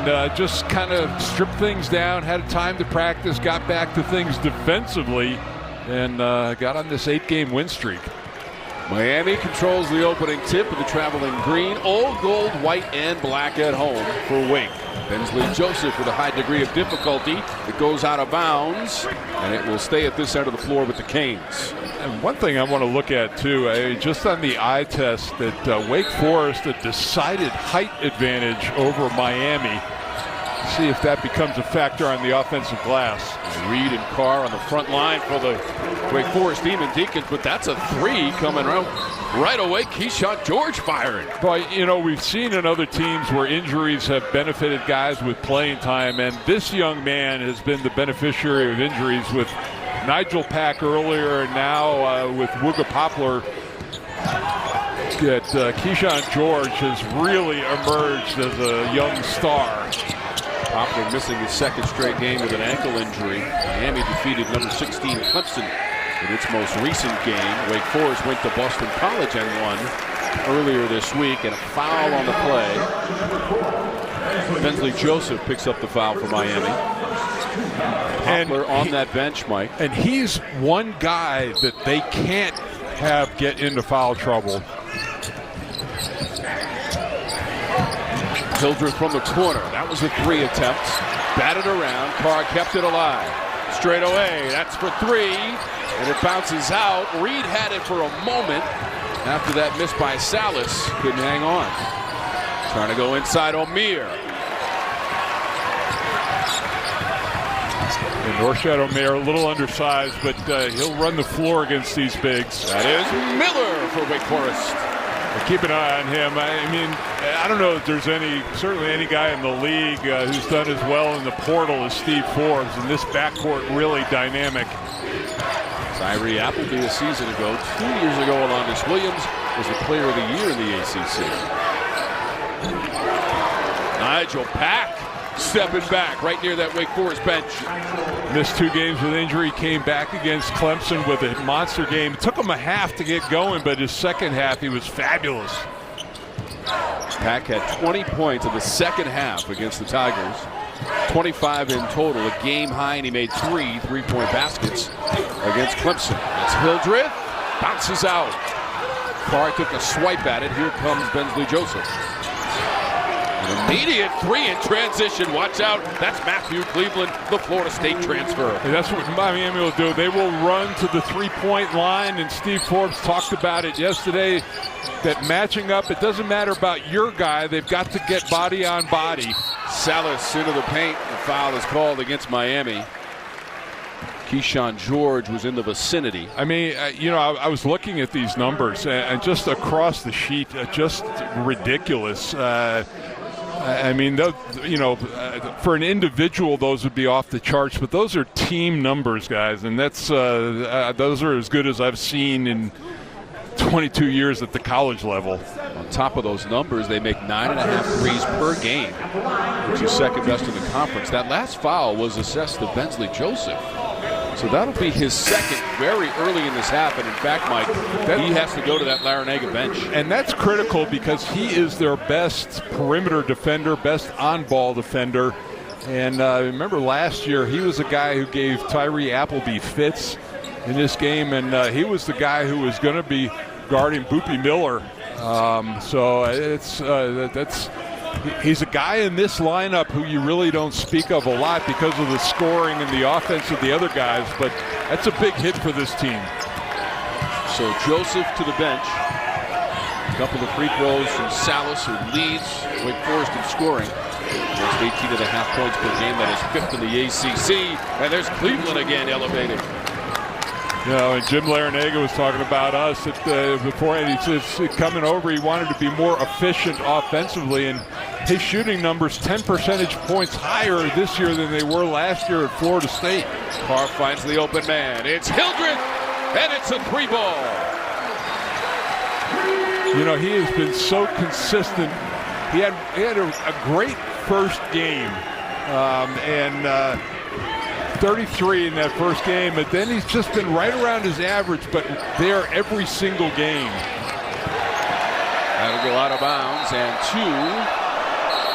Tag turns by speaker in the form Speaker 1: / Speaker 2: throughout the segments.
Speaker 1: and just kind of stripped things down, had time to practice, got back to things defensively, and got on this 8-game win streak.
Speaker 2: Miami controls the opening tip of the traveling green, all gold, white, and black at home for Wake. Bensley Joseph with a high degree of difficulty. It goes out of bounds, and it will stay at this end of the floor with the Canes.
Speaker 1: And one thing I want to look at, too, just on the eye test, that Wake Forest a decided height advantage over Miami. See if that becomes a factor on the offensive glass.
Speaker 2: Reed and Carr on the front line for the Wake Forest Demon Deacons, but that's a three coming out right away. Kyshawn George firing.
Speaker 1: But, you know, we've seen in other teams where injuries have benefited guys with playing time, and this young man has been the beneficiary of injuries with Nigel Pack earlier, and now with Wooga Poplar. Kyshawn George has really emerged as a young star.
Speaker 2: Poplar missing his second straight game with an ankle injury. Miami defeated number 16 Clemson in its most recent game. Wake Forest went to Boston College and won earlier this week, and a foul on the play. Bensley Joseph picks up the foul for Miami. Poplar on that bench, Mike.
Speaker 1: And he's one guy that they can't have get into foul trouble.
Speaker 2: Hildreth from the corner. That was the three attempts. Batted around. Carr kept it alive. Straight away. That's for three. And it bounces out. Reed had it for a moment. After that miss by Sallis. Couldn't hang on. Trying to go inside O'Meara.
Speaker 1: And Norshad O'Meara, a little undersized, but he'll run the floor against these bigs.
Speaker 2: That is Miller for Wake Forest.
Speaker 1: Keep an eye on him. I mean, I don't know if there's certainly any guy in the league who's done as well in the portal as Steve Forbes, and this backcourt really dynamic.
Speaker 2: Tyree Appleby a season ago. 2 years ago, Alondas Williams was the player of the year in the ACC. Nigel Pack stepping back right near that Wake Forest bench.
Speaker 1: Missed 2 games with injury, came back against Clemson with a monster game. It took him a half to get going, but his second half he was fabulous.
Speaker 2: Pack had 20 points in the second half against the Tigers. 25 in total, a game high, and he made 3 3-point baskets against Clemson. That's Hildreth, bounces out. Carr took a swipe at it. Here comes Bensley Joseph. An immediate three in transition. Watch out. That's Matthew Cleveland, the Florida State transfer.
Speaker 1: And that's what Miami will do. They will run to the three-point line, and Steve Forbes talked about it yesterday, that matching up, it doesn't matter about your guy. They've got to get body on body.
Speaker 2: Sallis into the paint. The foul is called against Miami. Kyshawn George was in the vicinity.
Speaker 1: I mean, you know, I was looking at these numbers, and just across the sheet, just ridiculous. I mean, you know, for an individual, those would be off the charts, but those are team numbers, guys, and that's those are as good as I've seen in 22 years at the college level.
Speaker 2: On top of those numbers, they make 9.5 threes per game, which is second best in the conference. That last foul was assessed to Bensley Joseph. So that'll be his second very early in this half. And in fact, Mike, he has to go to that Larranaga bench.
Speaker 1: And that's critical because he is their best perimeter defender, best on-ball defender. And remember last year, he was a guy who gave Tyree Appleby fits in this game. And he was the guy who was going to be guarding Boopie Miller. So he's a guy in this lineup who you really don't speak of a lot because of the scoring and the offense of the other guys, but that's a big hit for this team.
Speaker 2: So Joseph to the bench. A couple of free throws from Sallis, who leads Wake Forest in scoring. Just 18.5 points per game. That is 5th in the ACC. And there's Cleveland again elevated.
Speaker 1: You know, and Jim Larranaga was talking about us beforehand. He says coming over, he wanted to be more efficient offensively, and his shooting numbers 10 percentage points higher this year than they were last year at Florida State.
Speaker 2: Carr finds the open man. It's Hildreth, and it's a 3-ball.
Speaker 1: You know, he has been so consistent. He had a great first game, and 33 in that first game, but then he's just been right around his average, but there every single game.
Speaker 2: That'll go out of bounds, and 2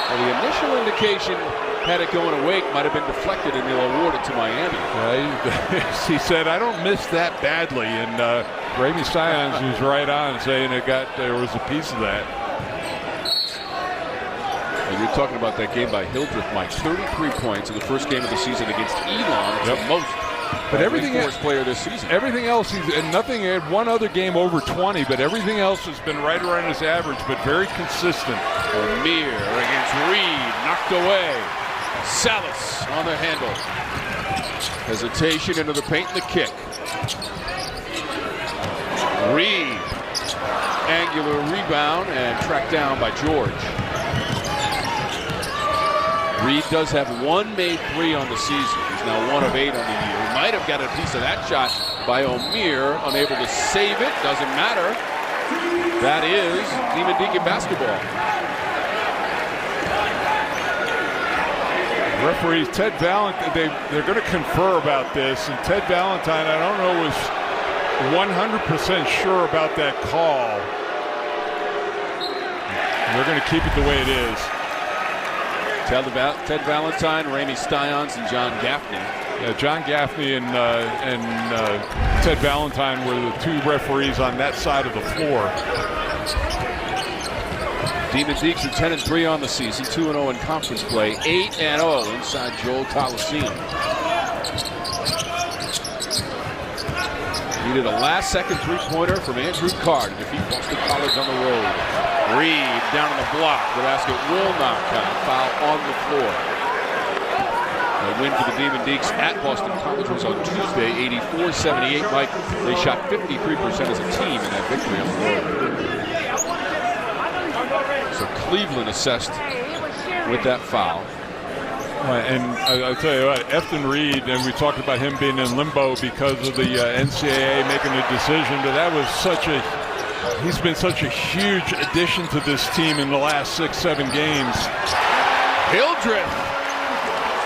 Speaker 2: Well, the initial indication had it going away might have been deflected, and they'll award it to Miami.
Speaker 1: He said, "I don't miss that badly," and Ramey Sions was right on, saying there was a piece of that.
Speaker 2: Well, you're talking about that game by Hildreth, Mike. 33 points in the first game of the season against Elon. It's the most.
Speaker 1: But everything else,
Speaker 2: player this season.
Speaker 1: Everything else, and nothing. Had one other game over 20, but everything else has been right around his average, but very consistent.
Speaker 2: O'Meara against Reed, knocked away. Sallis on the handle. Hesitation into the paint and the kick. Reed, angular rebound and tracked down by George. Reed does have one made three on the season. He's now 1 of 8 on the year. He might have got a piece of that shot by O'Meara, unable to save it. Doesn't matter. That is Demon Deacon basketball.
Speaker 1: Referees Ted Valentine, they're going to confer about this, and Ted Valentine, I don't know, was 100% sure about that call. They're going to keep it the way it is.
Speaker 2: Ted Valentine, Ramey Sions, and John Gaffney.
Speaker 1: Yeah, John Gaffney and Ted Valentine were the 2 referees on that side of the floor.
Speaker 2: Demon Deacons are 10-3 on the season, 2-0 in conference play, 8-0 inside Joel Coliseum. Needed a last-second three-pointer from Andrew Carr to defeat Boston College on the road. Reed down on the block. The basket will not count. Foul on the floor. The win for the Demon Deacons at Boston College was on Tuesday, 84-78. Mike, they shot 53% as a team in that victory on the road. So Cleveland assessed with that foul.
Speaker 1: And I'll tell you what, Efton Reed, and we talked about him being in limbo because of the NCAA making a decision, but that was he's been such a huge addition to this team in the last 6-7 games.
Speaker 2: Hildreth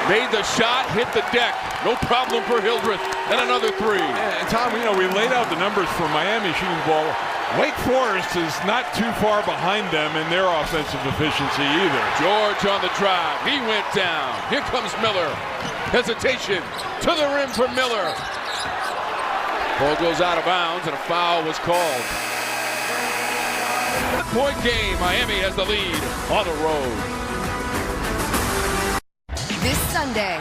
Speaker 2: made the shot, hit the deck. No problem for Hildreth. And another 3.
Speaker 1: And Tom, we laid out the numbers for Miami shooting the ball. Wake Forest is not too far behind them in their offensive efficiency either.
Speaker 2: George on the drive. He went down. Here comes Miller. Hesitation to the rim for Miller. Ball goes out of bounds and a foul was called. Point game. Miami has the lead on the road.
Speaker 3: This Sunday,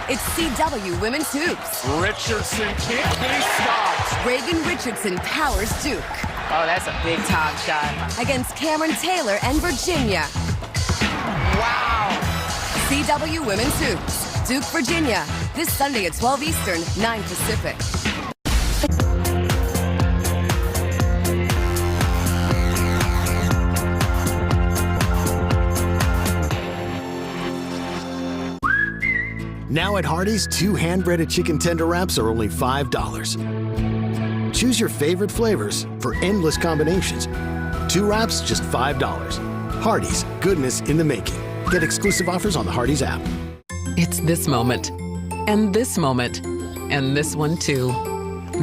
Speaker 3: it's CW Women's Hoops.
Speaker 4: Richardson can't be stopped.
Speaker 3: Reagan Richardson powers Duke.
Speaker 4: Oh, that's a big time shot.
Speaker 3: Against Cameron Taylor and Virginia.
Speaker 4: Wow.
Speaker 3: CW Women's Hoops. Duke, Virginia. This Sunday at 12 Eastern, 9 Pacific.
Speaker 5: Now at Hardee's, 2 hand-breaded chicken tender wraps are only $5. Choose your favorite flavors for endless combinations. 2 wraps, just $5. Hardee's, goodness in the making. Get exclusive offers on the Hardee's app.
Speaker 6: It's this moment, and this moment, and this one too.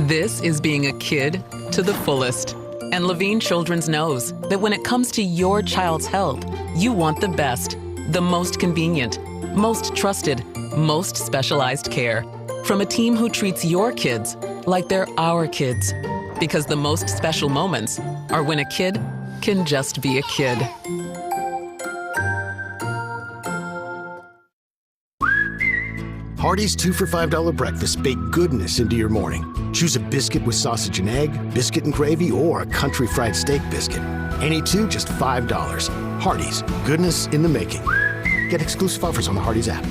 Speaker 6: This is being a kid to the fullest. And Levine Children's knows that when it comes to your child's health, you want the best, the most convenient, most trusted, most specialized care from a team who treats your kids like they're our kids. Because the most special moments are when a kid can just be a kid.
Speaker 5: Hardee's 2 for $5 breakfast bake goodness into your morning. Choose a biscuit with sausage and egg, biscuit and gravy, or a country fried steak biscuit. Any 2, just $5. Hardee's, goodness in the making. Get exclusive offers on the Hardee's app.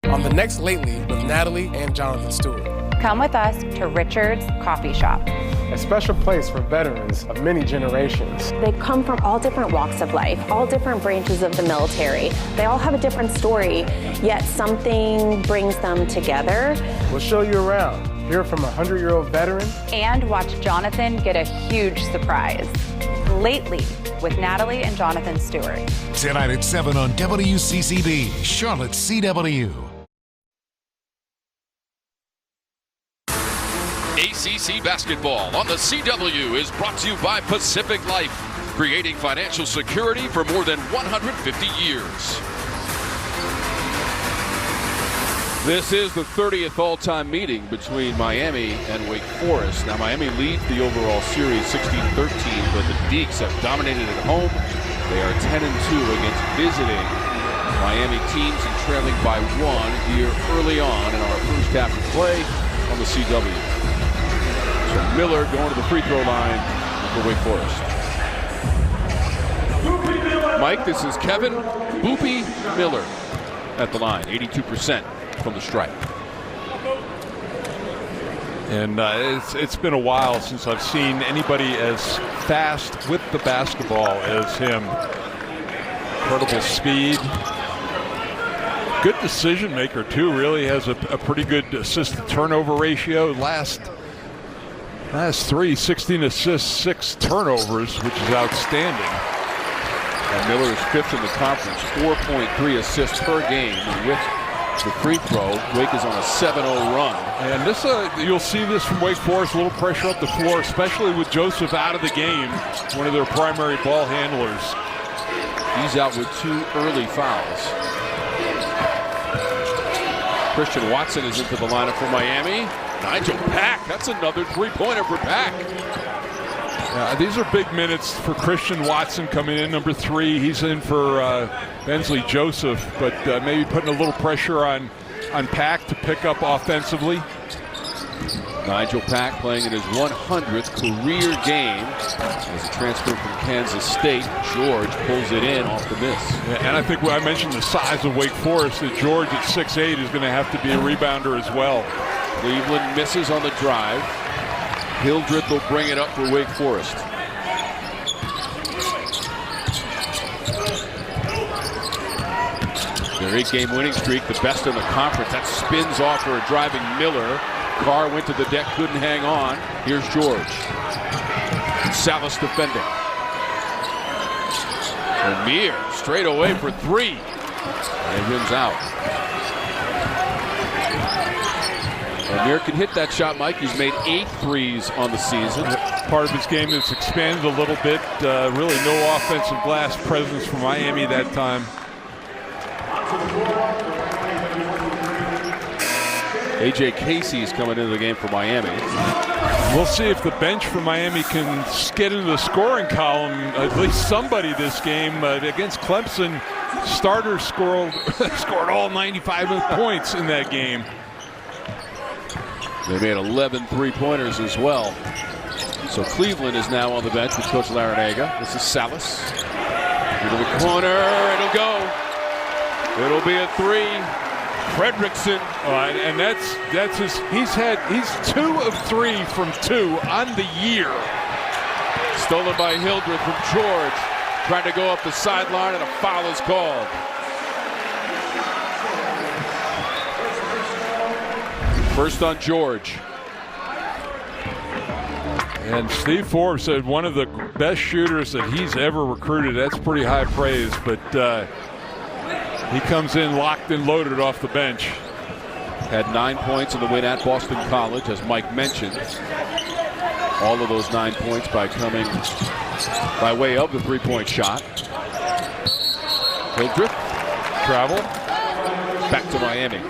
Speaker 7: On the next Lately with Natalie and Jonathan Stewart.
Speaker 8: Come with us to Richard's Coffee Shop.
Speaker 7: A special place for veterans of many generations.
Speaker 9: They come from all different walks of life, all different branches of the military. They all have a different story, yet something brings them together.
Speaker 7: We'll show you around, hear from a 100-year-old veteran,
Speaker 8: And watch Jonathan get a huge surprise. Lately with Natalie and Jonathan Stewart.
Speaker 10: Tonight at 7 on WCCB, Charlotte CW.
Speaker 2: ACC basketball on the CW is brought to you by Pacific Life. creating financial security for more than 150 years. This is the 30th all-time meeting between Miami and Wake Forest. Now, Miami leads the overall series 16-13, but the Deacs have dominated at home. They are 10-2 against visiting Miami teams and trailing by 1 here early on in our first half of play on the CW. So Miller going to the free throw line for Wake Forest. Mike, this is Kevin Boopie Miller at the line, 82% from the stripe.
Speaker 1: And it's been a while since I've seen anybody as fast with the basketball as him. Incredible speed. Good decision maker too. Really has a pretty good assist to turnover ratio. Last 3, 16 assists, 6 turnovers, which is outstanding.
Speaker 2: And Miller is 5th in the conference, 4.3 assists per game. And with the free throw, Wake is on a 7-0 run.
Speaker 1: And this, you'll see this from Wake Forest, a little pressure up the floor, especially with Joseph out of the game, one of their primary ball handlers.
Speaker 2: He's out with 2 early fouls. Christian Watson is into the lineup for Miami. Nigel Pack, that's another three-pointer for Pack.
Speaker 1: These are big minutes for Christian Watson coming in, number 3. He's in for Bensley Joseph, but maybe putting a little pressure on Pack to pick up offensively.
Speaker 2: Nigel Pack playing in his 100th career game as a transfer from Kansas State. George pulls it in off the miss.
Speaker 1: Yeah, and I think I mentioned the size of Wake Forest, that George at 6'8" is going to have to be a rebounder as well.
Speaker 2: Cleveland misses on the drive. Hildreth will bring it up for Wake Forest. Their 8-game winning streak, the best in the conference. That spins off for a driving Miller. Carr went to the deck, couldn't hang on. Here's George. Sallis defending. Amir straight away for 3. And he rims out. Amir can hit that shot, Mike. He's made 8 threes on the season.
Speaker 1: Part of his game has expanded a little bit. Really no offensive glass presence for Miami that time.
Speaker 2: A.J. Casey is coming into the game for Miami.
Speaker 1: We'll see if the bench for Miami can get into the scoring column. At least somebody this game against Clemson. Starters scored all 95 points in that game.
Speaker 2: They made 11 three-pointers as well. So Cleveland is now on the bench with Coach Larinaga. This is Sallis. Into the corner. It'll go. It'll be a 3. Fredrickson.
Speaker 1: And that's his. He's 2 of 3 from 2 on the year.
Speaker 2: Stolen by Hildreth from George. Trying to go up the sideline, and a foul is called. First on George.
Speaker 1: And Steve Forbes said one of the best shooters that he's ever recruited. That's pretty high praise, but he comes in locked and loaded off the bench.
Speaker 2: Had 9 points in the win at Boston College, as Mike mentioned. All of those 9 points by coming by way of the three-point shot. Hildreth. Travel. Back to Miami.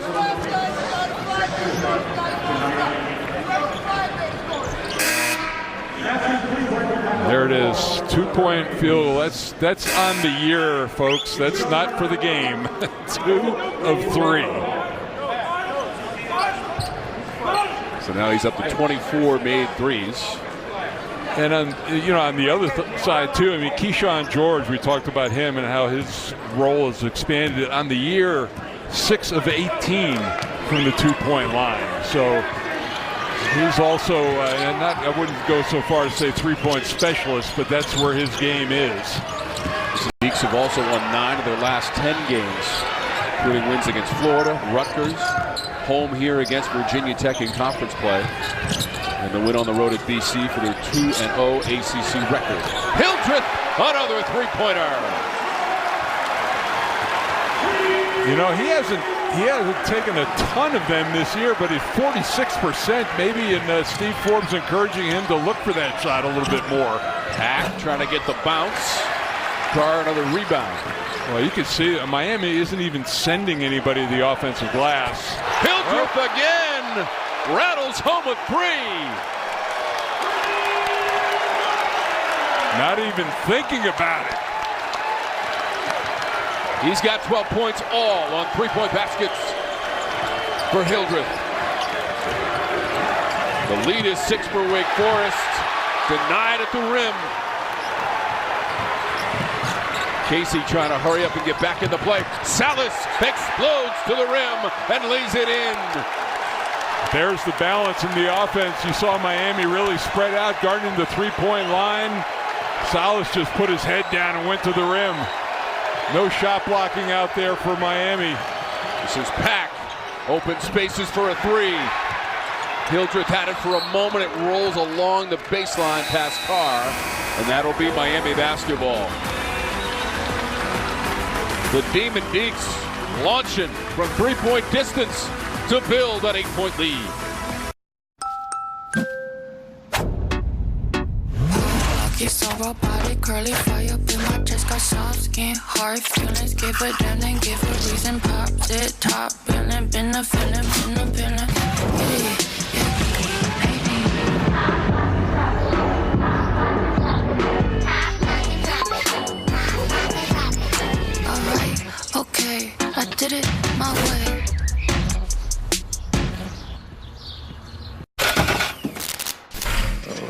Speaker 1: There it is, 2-point field goal. That's on the year, folks. That's not for the game. 2 of 3.
Speaker 2: So now he's up to 24 made threes.
Speaker 1: And on the other side too, I mean, Kyshawn George, we talked about him and how his role has expanded on the year. 6 of 18 from the 2-point line. So he's also, I wouldn't go so far as to say 3-point specialist, but that's where his game is.
Speaker 2: The Deacs have also won 9 of their last 10 games, including wins against Florida, Rutgers, home here against Virginia Tech in conference play, and the win on the road at BC for their 2-0 ACC record. Hildreth, another three-pointer.
Speaker 1: You know, he hasn't he hasn't taken a ton of them this year, but he's 46%. Maybe in Steve Forbes encouraging him to look for that shot a little bit more.
Speaker 2: Pack trying to get the bounce. Carr another rebound.
Speaker 1: Well, you can see that Miami isn't even sending anybody to the offensive glass.
Speaker 2: Hildreth again rattles home a three.
Speaker 1: Not even thinking about it.
Speaker 2: He's got 12 points all on three-point baskets for Hildreth. The lead is 6 for Wake Forest. Denied at the rim. Casey trying to hurry up and get back in the play. Sallis explodes to the rim and lays it in.
Speaker 1: There's the balance in the offense. You saw Miami really spread out, guarding the three-point line. Sallis just put his head down and went to the rim. No shot blocking out there for Miami.
Speaker 2: This is Pack. Open spaces for a three. Hildreth had it for a moment. It rolls along the baseline past Carr, and that'll be Miami basketball. The Demon Deacons launching from three-point distance to build an 8-point lead.
Speaker 11: It's so robotic, curly fire up in my chest, got soft skin, hard feelings, give a damn, then give a reason, pop it, top, been a feeling, Alright, okay, I did it my way.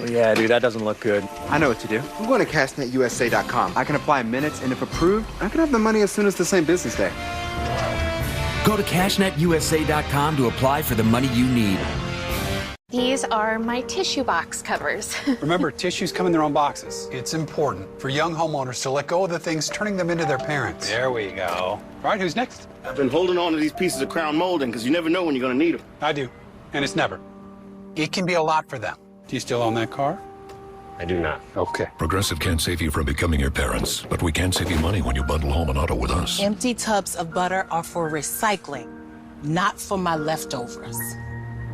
Speaker 12: Yeah, dude, that doesn't look good.
Speaker 13: I know what to do. I'm going to cashnetusa.com. I can apply in minutes, and if approved, I can have the money as soon as the same business day.
Speaker 14: Go to cashnetusa.com to apply for the money you need.
Speaker 15: These are my tissue box covers.
Speaker 16: Remember, tissues come in their own boxes. It's important for young homeowners to let go of the things turning them into their parents. There we go. All right, who's next?
Speaker 17: I've been holding on to these pieces of crown molding because you never know when you're going to need them.
Speaker 16: I do, and it's never. It can be a lot for them. Do you still own that car?
Speaker 12: I do not.
Speaker 16: Okay.
Speaker 10: Progressive can't save you from becoming your parents, but we can save you money when you bundle home and auto with us.
Speaker 18: Empty tubs of butter are for recycling, not for my leftovers.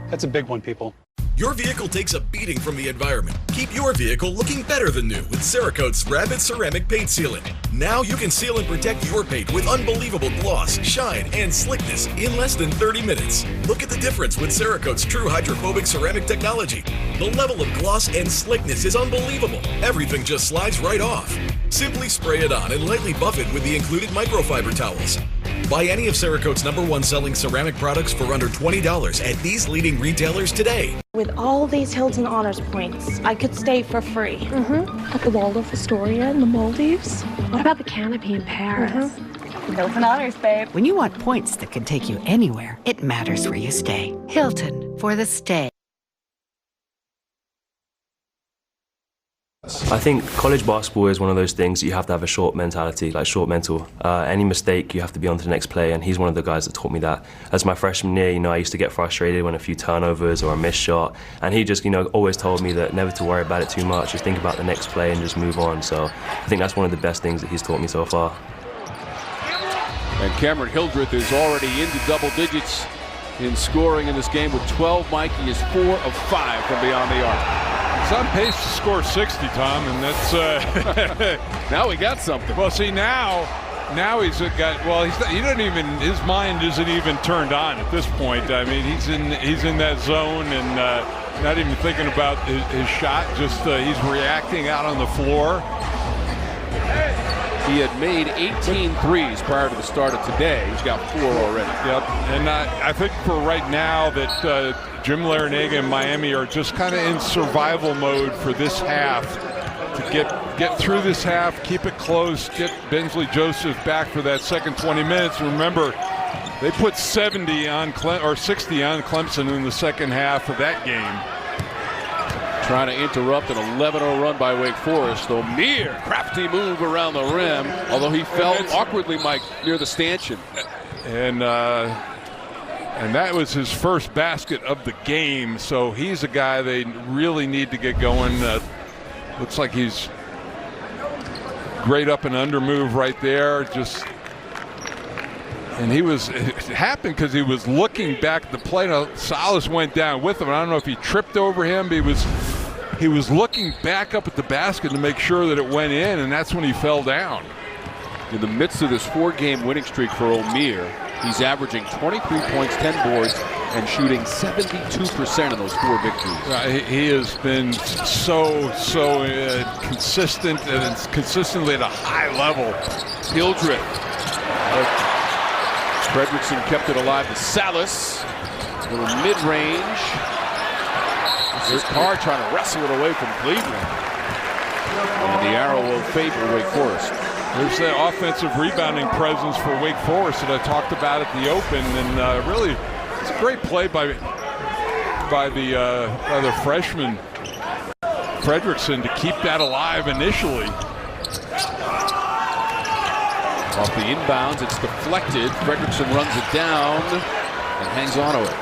Speaker 16: That's a big one, people.
Speaker 19: Your vehicle takes a beating from the environment. Keep your vehicle looking better than new with Cerakote's Rapid Ceramic Paint Sealant. Now you can seal and protect your paint with unbelievable gloss, shine, and slickness in less than 30 minutes. Look at the difference with Cerakote's true hydrophobic ceramic technology. The level of gloss and slickness is unbelievable. Everything just slides right off. Simply spray it on and lightly buff it with the included microfiber towels. Buy any of Cerakote's #1 selling ceramic products for under $20 at these leading retailers today.
Speaker 9: With all these Hilton Honors points, I could stay for free. At the Waldorf Astoria in the Maldives. What about the Canopy in Paris?
Speaker 8: Hilton Honors, babe.
Speaker 20: When you want points that can take you anywhere, it matters where you stay. Hilton, for the stay.
Speaker 21: I think college basketball is one of those things that you have to have a short mentality, like short mental. Any mistake, you have to be on to the next play, and he's one of the guys that taught me that. As my freshman year, I used to get frustrated when a few turnovers or a missed shot, and he just, always told me that never to worry about it too much, just think about the next play and just move on. So I think that's one of the best things that he's taught me so far.
Speaker 2: And Cameron Hildreth is already into double digits in scoring in this game with 12. Mikey is 4 of 5 from beyond the arc.
Speaker 1: He's on pace to score 60, Tom, and that's
Speaker 2: now we got something.
Speaker 1: Well, see, now he's got. Well, he doesn't even. His mind isn't even turned on at this point. I mean, he's in that zone and not even thinking about his shot. Just he's reacting out on the floor.
Speaker 2: He had made 18 threes prior to the start of today. He's got 4 already.
Speaker 1: Yep, and I think for right now that Jim Larinaga and Miami are just kind of in survival mode for this half to get through this half, keep it close, get Bensley Joseph back for that second 20 minutes. Remember, they put 60 on Clemson in the second half of that game.
Speaker 2: Trying to interrupt an 11-0 run by Wake Forest. O'Meara, crafty move around the rim, although he fell awkwardly, Mike, near the stanchion.
Speaker 1: And that was his first basket of the game, so he's a guy they really need to get going. Looks like he's great up and under move right there. Just And it happened because he was looking back at the play. Now, Sallis went down with him. I don't know if he tripped over him, but he was looking back up at the basket to make sure that it went in, and that's when he fell down.
Speaker 2: In the midst of this 4-game winning streak for O'Meara, he's averaging 23 points, 10 boards, and shooting 72% of those 4 victories.
Speaker 1: He has been so consistent, and it's consistently at a high level.
Speaker 2: Hildreth. Fredrickson kept it alive to Sallis. A little mid-range. This is Carr trying to wrestle it away from Cleveland. And the arrow will favor Wake Forest.
Speaker 1: There's the offensive rebounding presence for Wake Forest that I talked about at the Open, and really, it's a great play by the freshman Fredrickson to keep that alive initially.
Speaker 2: Off the inbounds, it's deflected. Fredrickson runs it down and hangs on to it.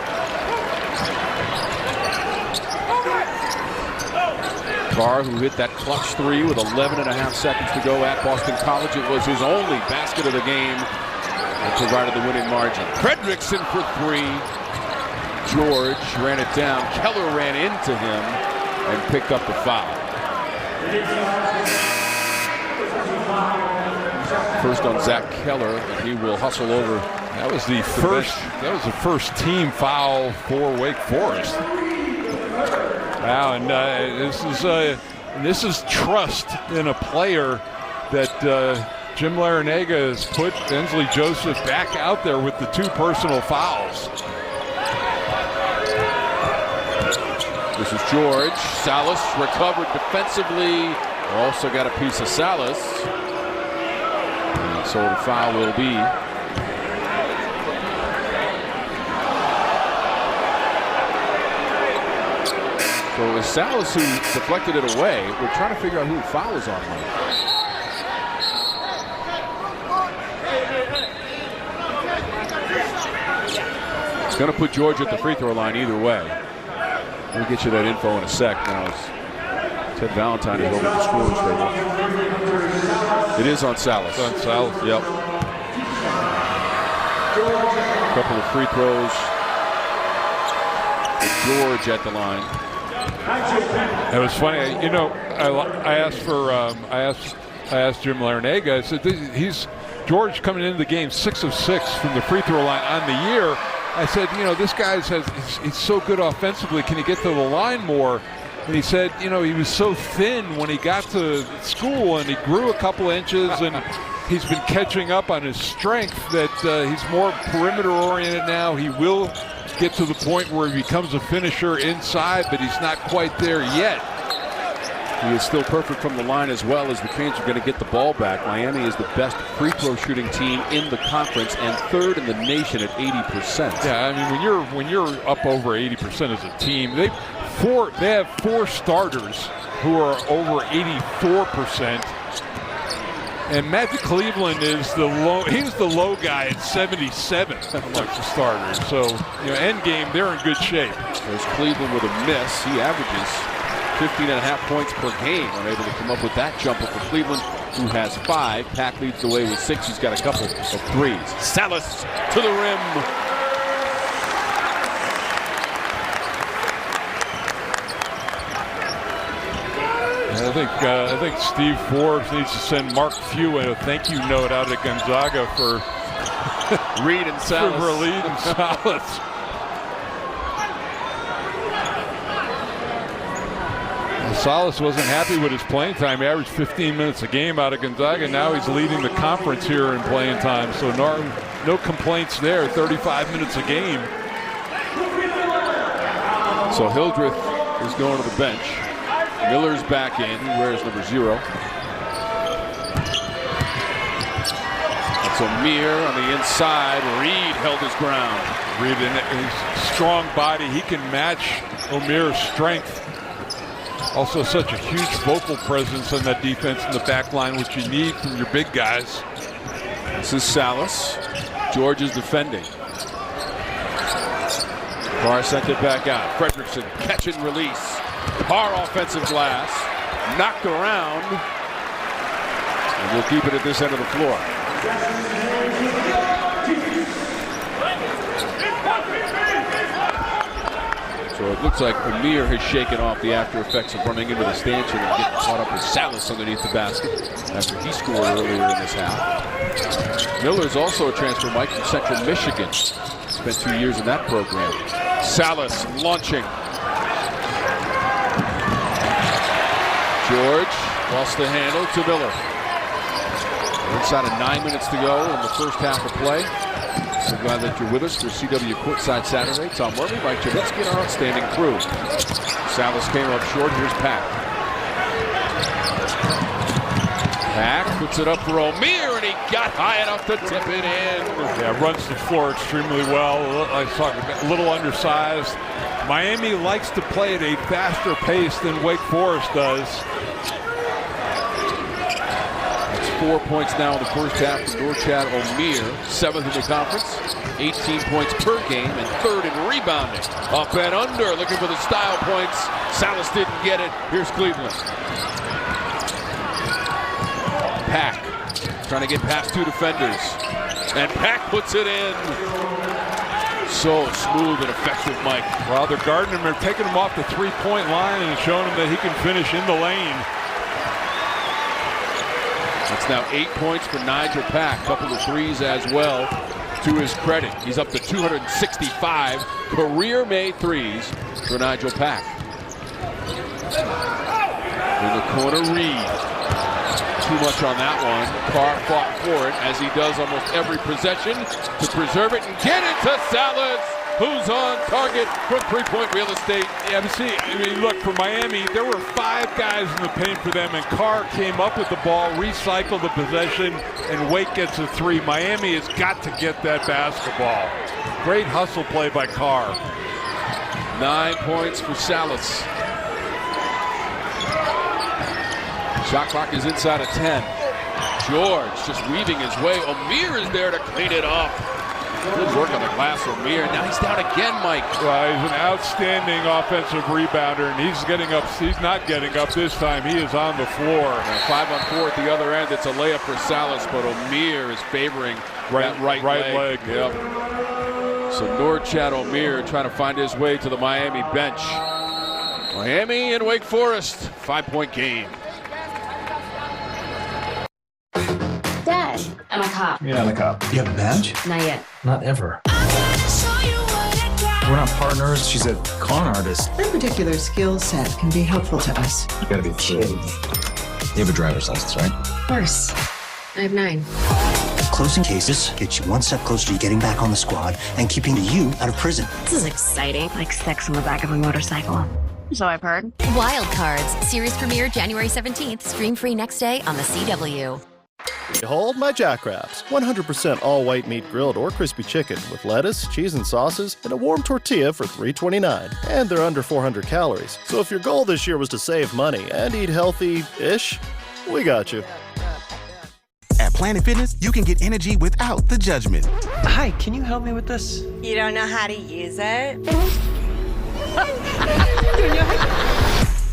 Speaker 2: Carr, who hit that clutch 3 with 11.5 seconds to go at Boston College. It was his only basket of the game and provided the winning margin. Fredrickson for 3. George ran it down. Keller ran into him and picked up the foul. First on Zach Keller, and he will hustle over.
Speaker 1: That was the first team foul for Wake Forest. Wow, and this is trust in a player that Jim Larinaga has put Ensley Joseph back out there with the 2 personal fouls.
Speaker 2: This is George. Sallis recovered defensively. Also got a piece of Sallis. And so the foul will be. So it was Sallis who deflected it away. We're trying to figure out who the foul is on. It's going to put George at the free throw line either way. We'll get you that info in a sec. Now as Ted Valentine is over the scorer's table. It is on Sallis.
Speaker 1: It's on Sallis.
Speaker 2: Yep. A couple of free throws. George at the line.
Speaker 1: It was funny, you know. I asked Jim Larinaga. I said, George coming into the game 6 of 6 from the free throw line on the year. I said, you know, this guy he's so good offensively. Can he get to the line more? And he said, you know, he was so thin when he got to school, and he grew a couple inches, and he's been catching up on his strength. That he's more perimeter oriented now. He will get to the point where he becomes a finisher inside, but he's not quite there yet.
Speaker 2: He is still perfect from the line as well, as the Canes are going to get the ball back. Miami is the best free throw shooting team in the conference and 3rd in the nation at 80%.
Speaker 1: Yeah, I mean, when you're up over 80% as a team, they have 4 starters who are over 84%. And Matt Cleveland is he's the low guy at 77 amongst the starters. So, you know, end game, they're in good shape.
Speaker 2: There's Cleveland with a miss. He averages 15.5 points per game. Unable to come up with that jumper for Cleveland, who has 5. Pack leads the way with 6. He's got a couple of threes. Sallis to the rim.
Speaker 1: I think Steve Forbes needs to send Mark Few a thank you note out at Gonzaga for
Speaker 2: Reed and Sallis.
Speaker 1: For Reed and Sallis. Sallis wasn't happy with his playing time. He averaged 15 minutes a game out of Gonzaga. Now he's leading the conference here in playing time. So no complaints there. 35 minutes a game.
Speaker 2: So Hildreth is going to the bench. Miller's back in. He wears number 0. That's O'Meara on the inside. Reed held his ground.
Speaker 1: Reed, in his strong body, he can match O'Meara's strength. Also such a huge vocal presence on that defense in the back line, which you need from your big guys.
Speaker 2: This is Sallis. George is defending. Carr sent it back out. Fredrickson, catch and release. Carr offensive glass. Knocked around. And we'll keep it at this end of the floor. Looks like Amir has shaken off the after effects of running into the stanchion and getting caught up with Sallis underneath the basket after he scored earlier in this half. Miller's also a transfer, Mike, from Central Michigan. Spent 2 years in that program. Sallis launching. George lost the handle to Miller. Inside of 9 minutes to go in the first half of play. So glad that you're with us for CW Courtside Saturday. Tom Worley, Mike Javitsky, and our outstanding crew. Sallis came up short. Here's Pack. Pack puts it up for Amir, and he got high enough to tip it in.
Speaker 1: Yeah, runs the floor extremely well. I saw a little undersized. Miami likes to play at a faster pace than Wake Forest does.
Speaker 2: 4 points now in the first half for Norchad Amir, 7th in the conference, 18 points per game, and 3rd in rebounding. Up and under, looking for the style points. Sallis didn't get it. Here's Cleveland. Pack trying to get past 2 defenders, and Pack puts it in. So smooth and effective, Mike.
Speaker 1: Well, they're guarding him. They're taking him off the three-point line and showing him that he can finish in the lane.
Speaker 2: It's now 8 points for Nigel Pack. Couple of threes as well, to his credit. He's up to 265 career-made threes for Nigel Pack. In the corner, Reed. Too much on that one. Carr fought for it, as he does almost every possession, to preserve it and get it to Sallis, who's on target from three-point real estate.
Speaker 1: Yeah, but see, I mean, look, for Miami, there were 5 guys in the paint for them, and Carr came up with the ball, recycled the possession, and Wake gets a 3. Miami has got to get that basketball. Great hustle play by Carr.
Speaker 2: 9 points for Sallis. Shot clock is inside of 10. George just weaving his way. Amir is there to clean it up. Good work on the glass for Amir. Now he's down again, Mike.
Speaker 1: Well, he's an outstanding offensive rebounder, and he's getting up. He's not getting up this time. He is on the floor.
Speaker 2: And 5-on-4 at the other end. It's a layup for Sallis, but Amir is favoring that right leg. Yep. So Norchad Amir trying to find his way to the Miami bench. Miami and Wake Forest, 5-point game.
Speaker 4: Dad, I'm a cop.
Speaker 22: You're not a cop. You have a badge?
Speaker 4: Not yet.
Speaker 22: Not ever. We're not partners. She's a con artist.
Speaker 23: That particular skill set can be helpful to us.
Speaker 22: You gotta be kidding me. You have a driver's license, right?
Speaker 4: Of course. I have 9.
Speaker 24: Closing cases gets you one step closer to getting back on the squad and keeping you out of prison.
Speaker 4: This is exciting. Like sex on the back of a motorcycle. So I've heard.
Speaker 3: Wild Cards, series premiere January 17th. Stream free next day on the CW.
Speaker 25: Behold my Jackraps, 100% all-white meat grilled or crispy chicken with lettuce, cheese, and sauces, and a warm tortilla for $3.29. And they're under 400 calories. So if your goal this year was to save money and eat healthy-ish, we got you.
Speaker 26: At Planet Fitness, you can get energy without the judgment.
Speaker 27: Hi, can you help me with this?
Speaker 28: You don't know how to use it?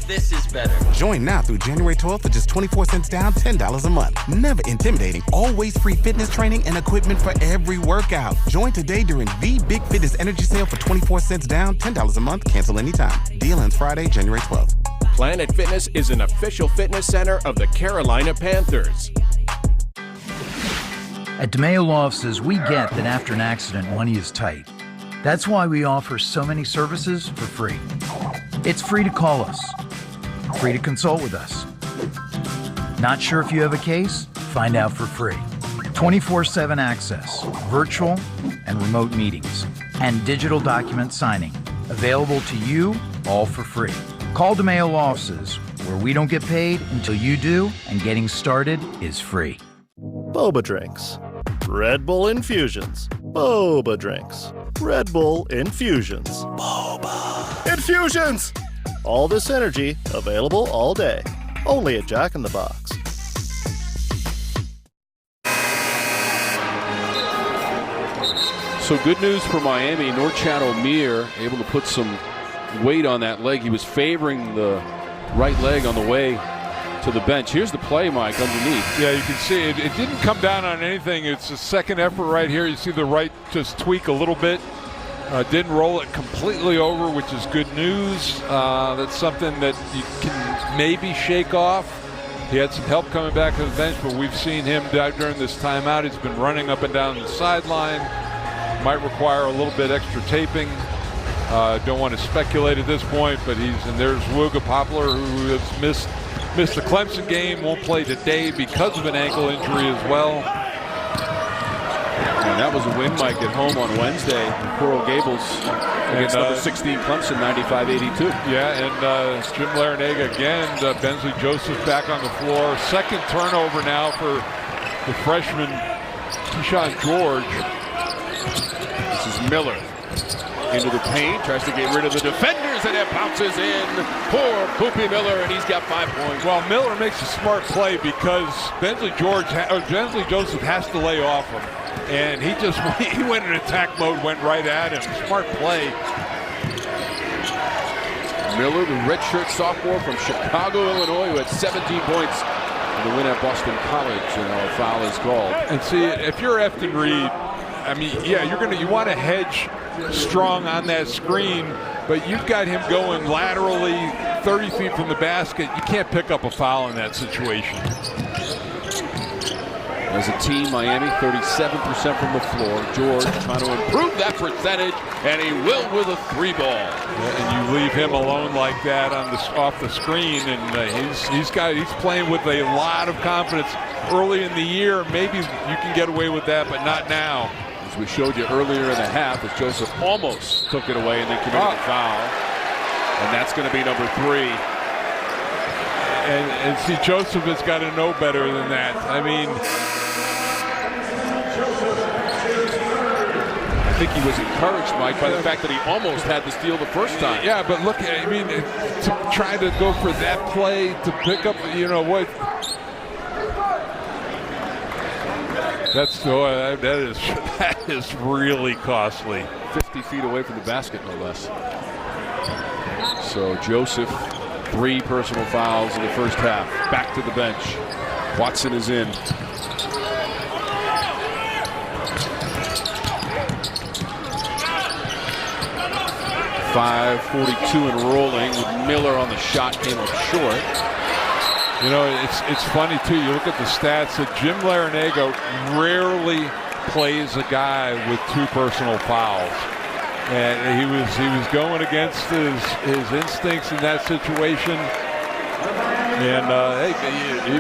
Speaker 27: This is better.
Speaker 26: Join now through January 12th for just 24 cents down, $10 a month. Never intimidating, always free fitness training and equipment for every workout. Join today during the Big Fitness Energy Sale for 24 cents down, $10 a month, cancel anytime. Deal ends Friday, January 12th.
Speaker 29: Planet Fitness is an official fitness center of the Carolina Panthers.
Speaker 30: At DeMayo Law Offices, we get that after an accident, money is tight. That's why we offer so many services for free. It's free to call us, free to consult with us. Not sure if you have a case? Find out for free. 24/7 access, virtual and remote meetings, and digital document signing. Available to you, all for free. Call DeMayo Law Offices, where we don't get paid until you do, and getting started is free.
Speaker 25: Boba drinks. Red Bull infusions. Boba drinks. Red Bull infusions. Boba. Infusions! All this energy, available all day. Only at Jack in the Box.
Speaker 2: So good news for Miami. Norchad Amir able to put some weight on that leg. He was favoring the right leg on the way to the bench. Here's the play, Mike, underneath.
Speaker 1: Yeah, you can see it. It didn't come down on anything. It's a second effort right here. You see the right just tweak a little bit. Didn't roll it completely over, which is good news. That's something that you can maybe shake off. He had some help coming back to the bench, but we've seen him during this timeout. He's been running up and down the sideline. Might require a little bit extra taping. Don't want to speculate at this point, but there's Wooga Poplar, who has missed the Clemson game, won't play today because of an ankle injury as well.
Speaker 2: And that was a win, Mike, at home on Wednesday. Coral Gables against number 16 Clemson, 95-82.
Speaker 1: Yeah, and Jim Larinaga again. Bensley Joseph back on the floor. Second turnover now for the freshman Kyshawn George.
Speaker 2: This is Miller into the paint, tries to get rid of the defenders, and it bounces in. Poor Boopie Miller, and he's got 5 points.
Speaker 1: Well, Miller makes a smart play because Bensley Joseph has to lay off him. And he went in attack mode, went right at him. Smart play.
Speaker 2: Miller, the redshirt sophomore from Chicago, Illinois, who had 17 points in the win at Boston College, and a foul is called.
Speaker 1: And see, if you're Efton Reed, I mean, yeah, you want to hedge strong on that screen, but you've got him going laterally 30 feet from the basket. You can't pick up a foul in that situation.
Speaker 2: As a team, Miami 37% from the floor. George trying to improve that percentage, and he will with a 3-ball.
Speaker 1: Yeah, and you leave him alone like that off the screen, and he's playing with a lot of confidence. Early in the year, maybe you can get away with that, but not now.
Speaker 2: As we showed you earlier in the half, as Joseph almost took it away and then committed a foul, and that's going to be number 3.
Speaker 1: And see, Joseph has got to know better than that. I mean,
Speaker 2: I think he was encouraged, Mike, by the fact that he almost had the steal the first time.
Speaker 1: Yeah, but look, I mean, to try to go for that play, to pick up, what? That is really costly.
Speaker 2: 50 feet away from the basket, no less. So Joseph, 3 personal fouls in the first half. Back to the bench. Watson is in. .542 and rolling with Miller on the shot, came up short.
Speaker 1: It's funny too. You look at the stats that Jim Larinaga rarely plays a guy with 2 personal fouls, and he was going against his instincts in that situation. And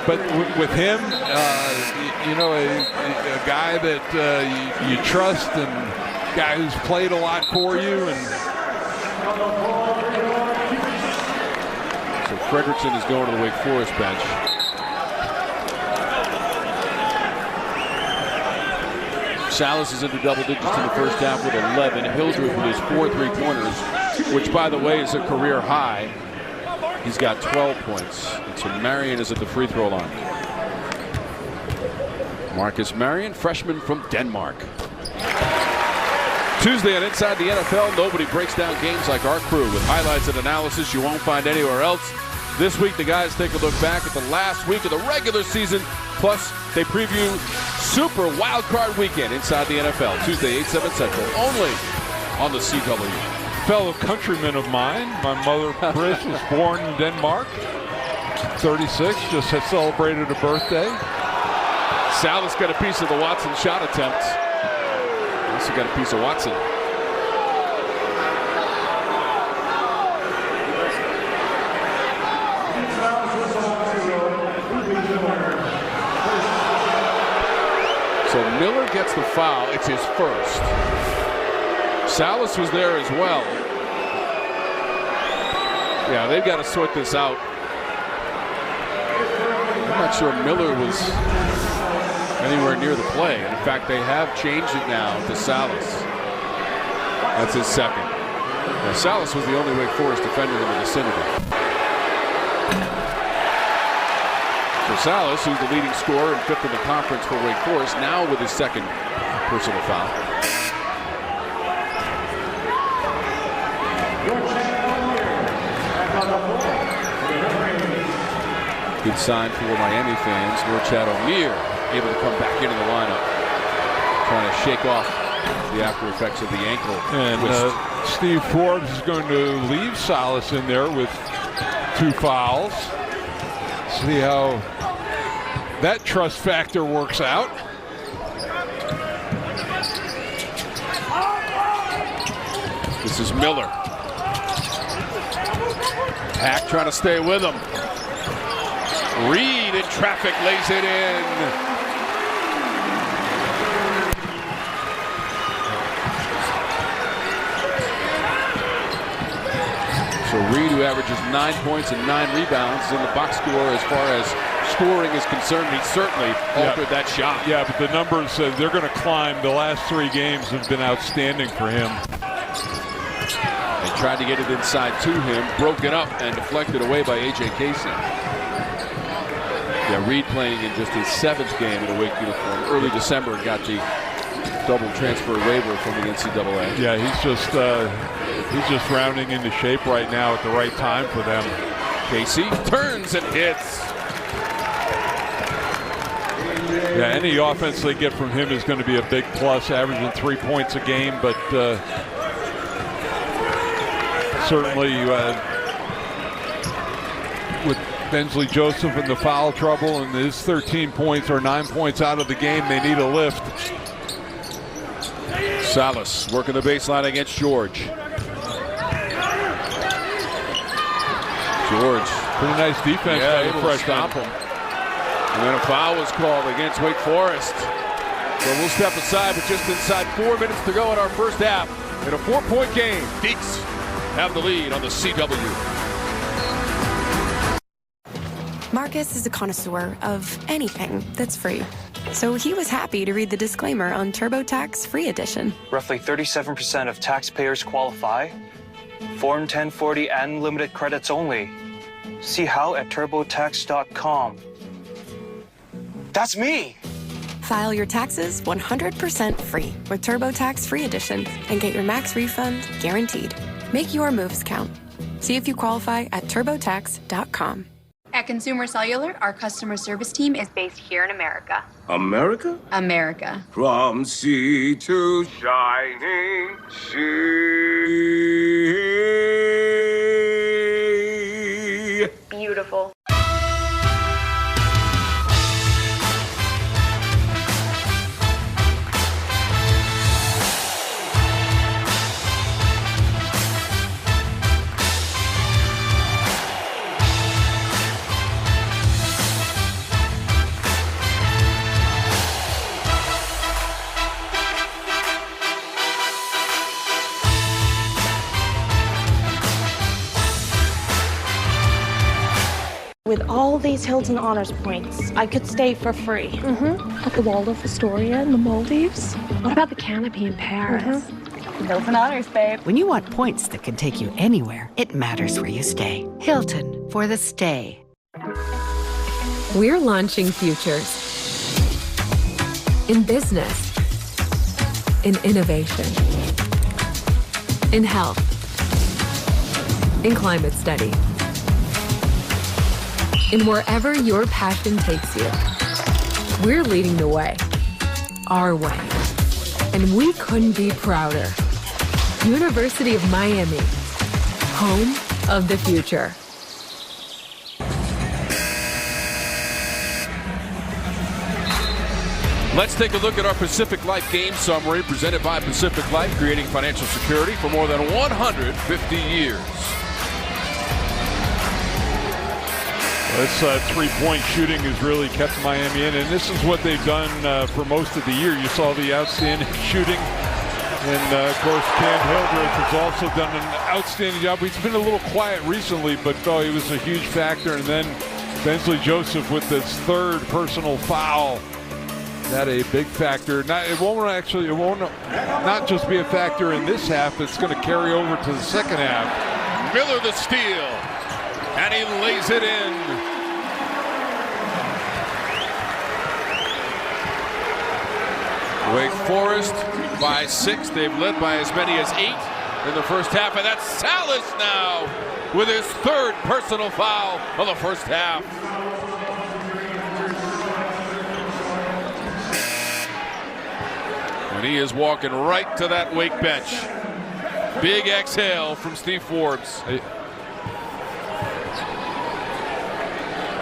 Speaker 1: but with him, a guy that you trust and a guy who's played a lot for you, and.
Speaker 2: So Fredrickson is going to the Wake Forest bench. Sallis is into double digits in the first half with 11. Hildreth with his 4 3-pointers, which, by the way, is a career high. He's got 12 points. And so Marion is at the free throw line. Marcus Marion, freshman from Denmark. Tuesday on Inside the NFL, nobody breaks down games like our crew with highlights and analysis you won't find anywhere else. This week, the guys take a look back at the last week of the regular season. Plus, they preview Super Wild Card Weekend inside the NFL. Tuesday, 8, 7 Central, only on the CW.
Speaker 1: Fellow countryman of mine, my mother, Chris, was born in Denmark. 36, just had celebrated a birthday.
Speaker 2: Sallis got a piece of the Watson shot attempt. Also got a piece of Watson. So Miller gets the foul. It's his first. Sallis was there as well. Yeah, they've got to sort this out. I'm not sure Miller was anywhere near the play. In fact, they have changed it now to Sallis. That's his second. Now, Sallis was the only Wake Forest defender in the vicinity. So Sallis, who's the leading scorer and 5th in the conference for Wake Forest, now with his second personal foul. Good sign for Miami fans. Norchad O'Meara able to come back into the lineup, trying to shake off the after effects of the ankle
Speaker 1: And
Speaker 2: twist.
Speaker 1: Steve Forbes is going to leave Sallis in there with 2 fouls. See how that trust factor works out.
Speaker 2: This is Miller. Hack trying to stay with him. Reed in traffic lays it in. So Reed, who averages 9 points and 9 rebounds, is in the box score as far as scoring is concerned. He certainly altered that shot.
Speaker 1: Yeah, but the numbers, they're going to climb. The last 3 games have been outstanding for him.
Speaker 2: They tried to get it inside to him, broke it up, and deflected away by A.J. Casey. Yeah, Reed playing in just his 7th game in a Wake uniform. Early December, got the double transfer waiver from the NCAA.
Speaker 1: Yeah, he's just rounding into shape right now at the right time for them.
Speaker 2: Casey turns and hits.
Speaker 1: Yeah, any offense they get from him is going to be a big plus, averaging 3 points a game, but certainly with Bensley Joseph in the foul trouble and his 13 points or 9 points out of the game, they need a lift.
Speaker 2: Sallis working the baseline against George. George.
Speaker 1: Pretty nice defense.
Speaker 2: Yeah, able to stop him. And then a foul was called against Wake Forest. So we'll step aside with just inside 4 minutes to go in our first half. In a 4-point game, Deeks have the lead on the CW.
Speaker 5: Marcus is a connoisseur of anything that's free. So he was happy to read the disclaimer on TurboTax Free Edition.
Speaker 6: Roughly 37% of taxpayers qualify. Form 1040 and limited credits only. See how at turbotax.com. That's me!
Speaker 5: File your taxes 100% free with TurboTax Free Edition and get your max refund guaranteed. Make your moves count. See if you qualify at turbotax.com.
Speaker 7: At Consumer Cellular, our customer service team is based here in America.
Speaker 10: America?
Speaker 7: America.
Speaker 10: From sea to shining sea.
Speaker 7: Beautiful.
Speaker 9: With all these Hilton Honors points, I could stay for free.
Speaker 11: At the Waldorf Astoria in the Maldives? What about the Canopy in Paris?
Speaker 8: Hilton Honors, babe.
Speaker 20: When you want points that can take you anywhere, it matters where you stay. Hilton for the stay.
Speaker 12: We're launching futures in business, in innovation, in health, in climate study. In wherever your passion takes you, we're leading the way, our way. And we couldn't be prouder. University of Miami, home of the future.
Speaker 2: Let's take a look at our Pacific Life game summary presented by Pacific Life, creating financial security for more than 150 years.
Speaker 1: This three-point shooting has really kept Miami in, and this is what they've done for most of the year. You saw the outstanding shooting, and of course Cam Hildreth has also done an outstanding job. He's been a little quiet recently, but he was a huge factor. And then Bensley Joseph with this 3rd personal foul. That a big factor. It won't not just be a factor in this half. It's going to carry over to the second half.
Speaker 2: Miller the steal. And he lays it in. Wake Forest by 6. They've led by as many as 8 in the first half. And that's Sallis now with his 3rd personal foul of the first half. And he is walking right to that Wake bench. Big exhale from Steve Forbes.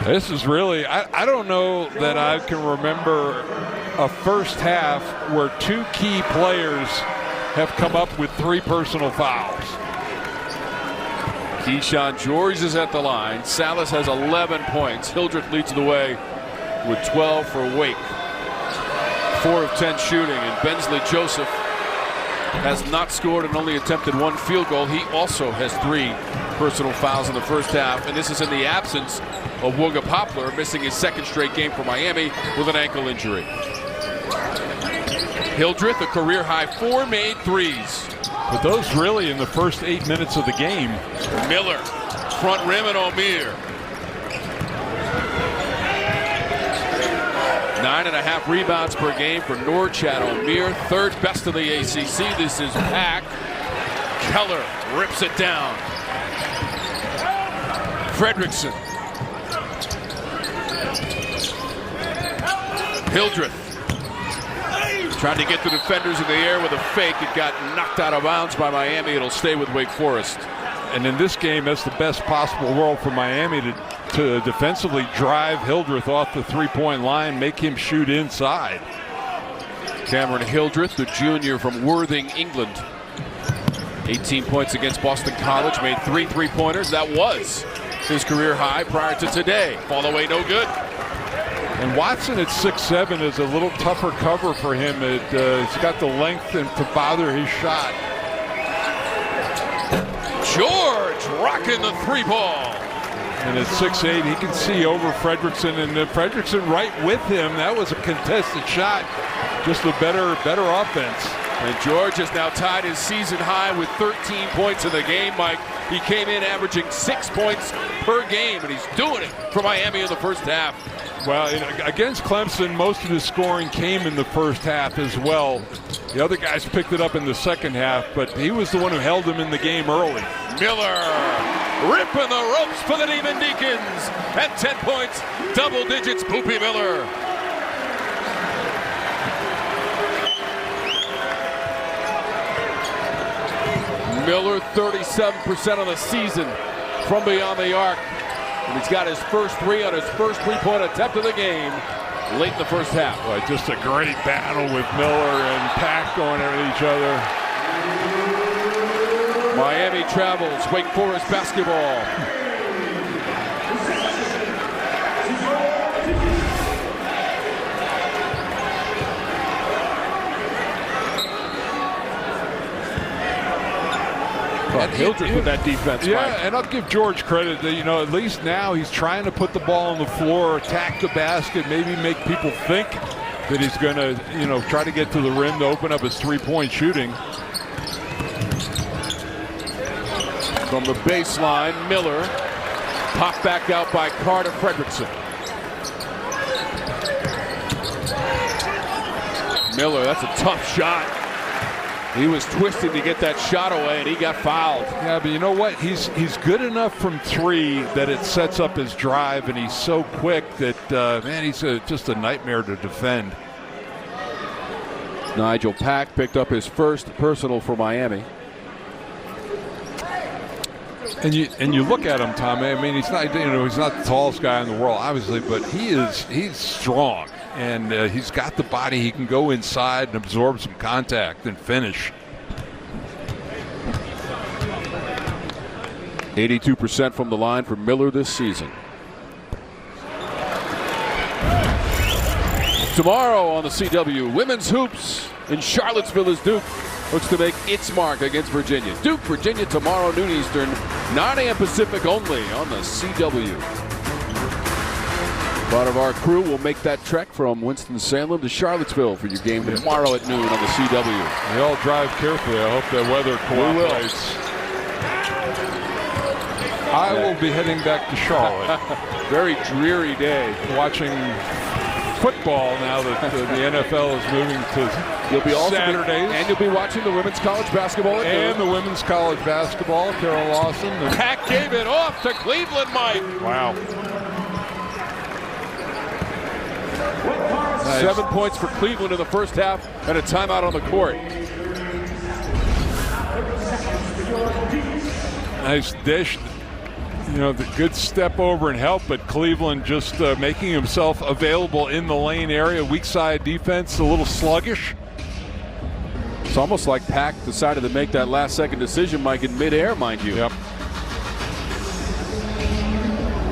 Speaker 1: This is really, I don't know that I can remember a first half where two key players have come up with 3 personal fouls.
Speaker 2: Kyshawn George is at the line. Sallis has 11 points. Hildreth leads the way with 12 for Wake. 4 of 10 shooting, and Bensley Joseph has not scored and only attempted 1 field goal. He also has 3 personal fouls in the first half, and this is in the absence of Wooga Poplar, missing his 2nd straight game for Miami with an ankle injury. Hildreth, a career-high 4 made threes.
Speaker 1: But those really in the first 8 minutes of the game.
Speaker 2: Miller, front rim, and O'Meara. 9.5 rebounds per game for Norchad O'Meara, 3rd best of the ACC. This is Pack. Keller rips it down. Fredrickson. Hildreth trying to get the defenders in the air with a fake. It got knocked out of bounds by Miami. It'll stay with Wake Forest.
Speaker 1: And in this game, that's the best possible world for Miami to defensively drive Hildreth off the 3-point line, make him shoot inside.
Speaker 2: Cameron Hildreth, the junior from Worthing, England. 18 points against Boston College, made 3 3-pointers. That was his career high prior to today. Fall away, no good.
Speaker 1: And Watson at 6'7" is a little tougher cover for him. It's got the length and to bother his shot.
Speaker 2: George rocking the 3-ball.
Speaker 1: And at 6'8", he can see over Fredrickson, and Fredrickson right with him. That was a contested shot. Just a better offense.
Speaker 2: And George has now tied his season high with 13 points in the game, Mike. He came in averaging 6 points per game, and he's doing it for Miami in the first half.
Speaker 1: Well, against Clemson, most of his scoring came in the first half as well. The other guys picked it up in the second half, but he was the one who held him in the game early.
Speaker 2: Miller ripping the ropes for the Demon Deacons. At 10 points, double digits, Boopie Miller. Miller, 37% on the season from beyond the arc. And he's got his first 3 on his first 3-point attempt of the game late in the first half.
Speaker 1: Well, just a great battle with Miller and Pack going at each other.
Speaker 2: Miami travels, Wake Forest basketball. Hildreth with that defense.
Speaker 1: Yeah,
Speaker 2: Mike.
Speaker 1: and I'll give George credit that, at least now he's trying to put the ball on the floor, attack the basket, maybe make people think that he's going to, try to get to the rim to open up his 3-point shooting.
Speaker 2: From the baseline, Miller popped back out by Carter Fredrickson. Miller, that's a tough shot. He was twisting to get that shot away, and he got fouled.
Speaker 1: Yeah, but you know what? He's good enough from 3 that it sets up his drive, and he's so quick that, man, he's just a nightmare to defend.
Speaker 2: Nigel Pack picked up his first personal for Miami.
Speaker 1: And you look at him, Tom. I mean, he's not the tallest guy in the world, obviously, but he's strong. And he's got the body. He can go inside and absorb some contact and finish.
Speaker 2: 82% from the line for Miller this season. Tomorrow on the CW, women's hoops in Charlottesville as Duke looks to make its mark against Virginia. Duke, Virginia tomorrow, noon Eastern, 9 a.m. Pacific only on the CW. Part of our crew will make that trek from Winston-Salem to Charlottesville for your game tomorrow at noon on the CW.
Speaker 1: We all drive carefully. I hope the weather cooperates. I will be heading back to Charlotte.
Speaker 2: Very dreary day.
Speaker 1: Watching football now that the NFL is moving to Saturdays.
Speaker 2: And you'll be watching the women's college basketball.
Speaker 1: And the women's college basketball. Carol Lawson.
Speaker 2: Pack gave it off to Cleveland, Mike.
Speaker 1: Wow. Nice.
Speaker 2: 7 points for Cleveland in the first half and a timeout on the court.
Speaker 1: Nice dish. You know, the good step over and help, but Cleveland just making himself available in the lane area. Weak side defense, a little sluggish.
Speaker 2: It's almost like Pack decided to make that last-second decision, Mike, in midair, mind you.
Speaker 1: Yep.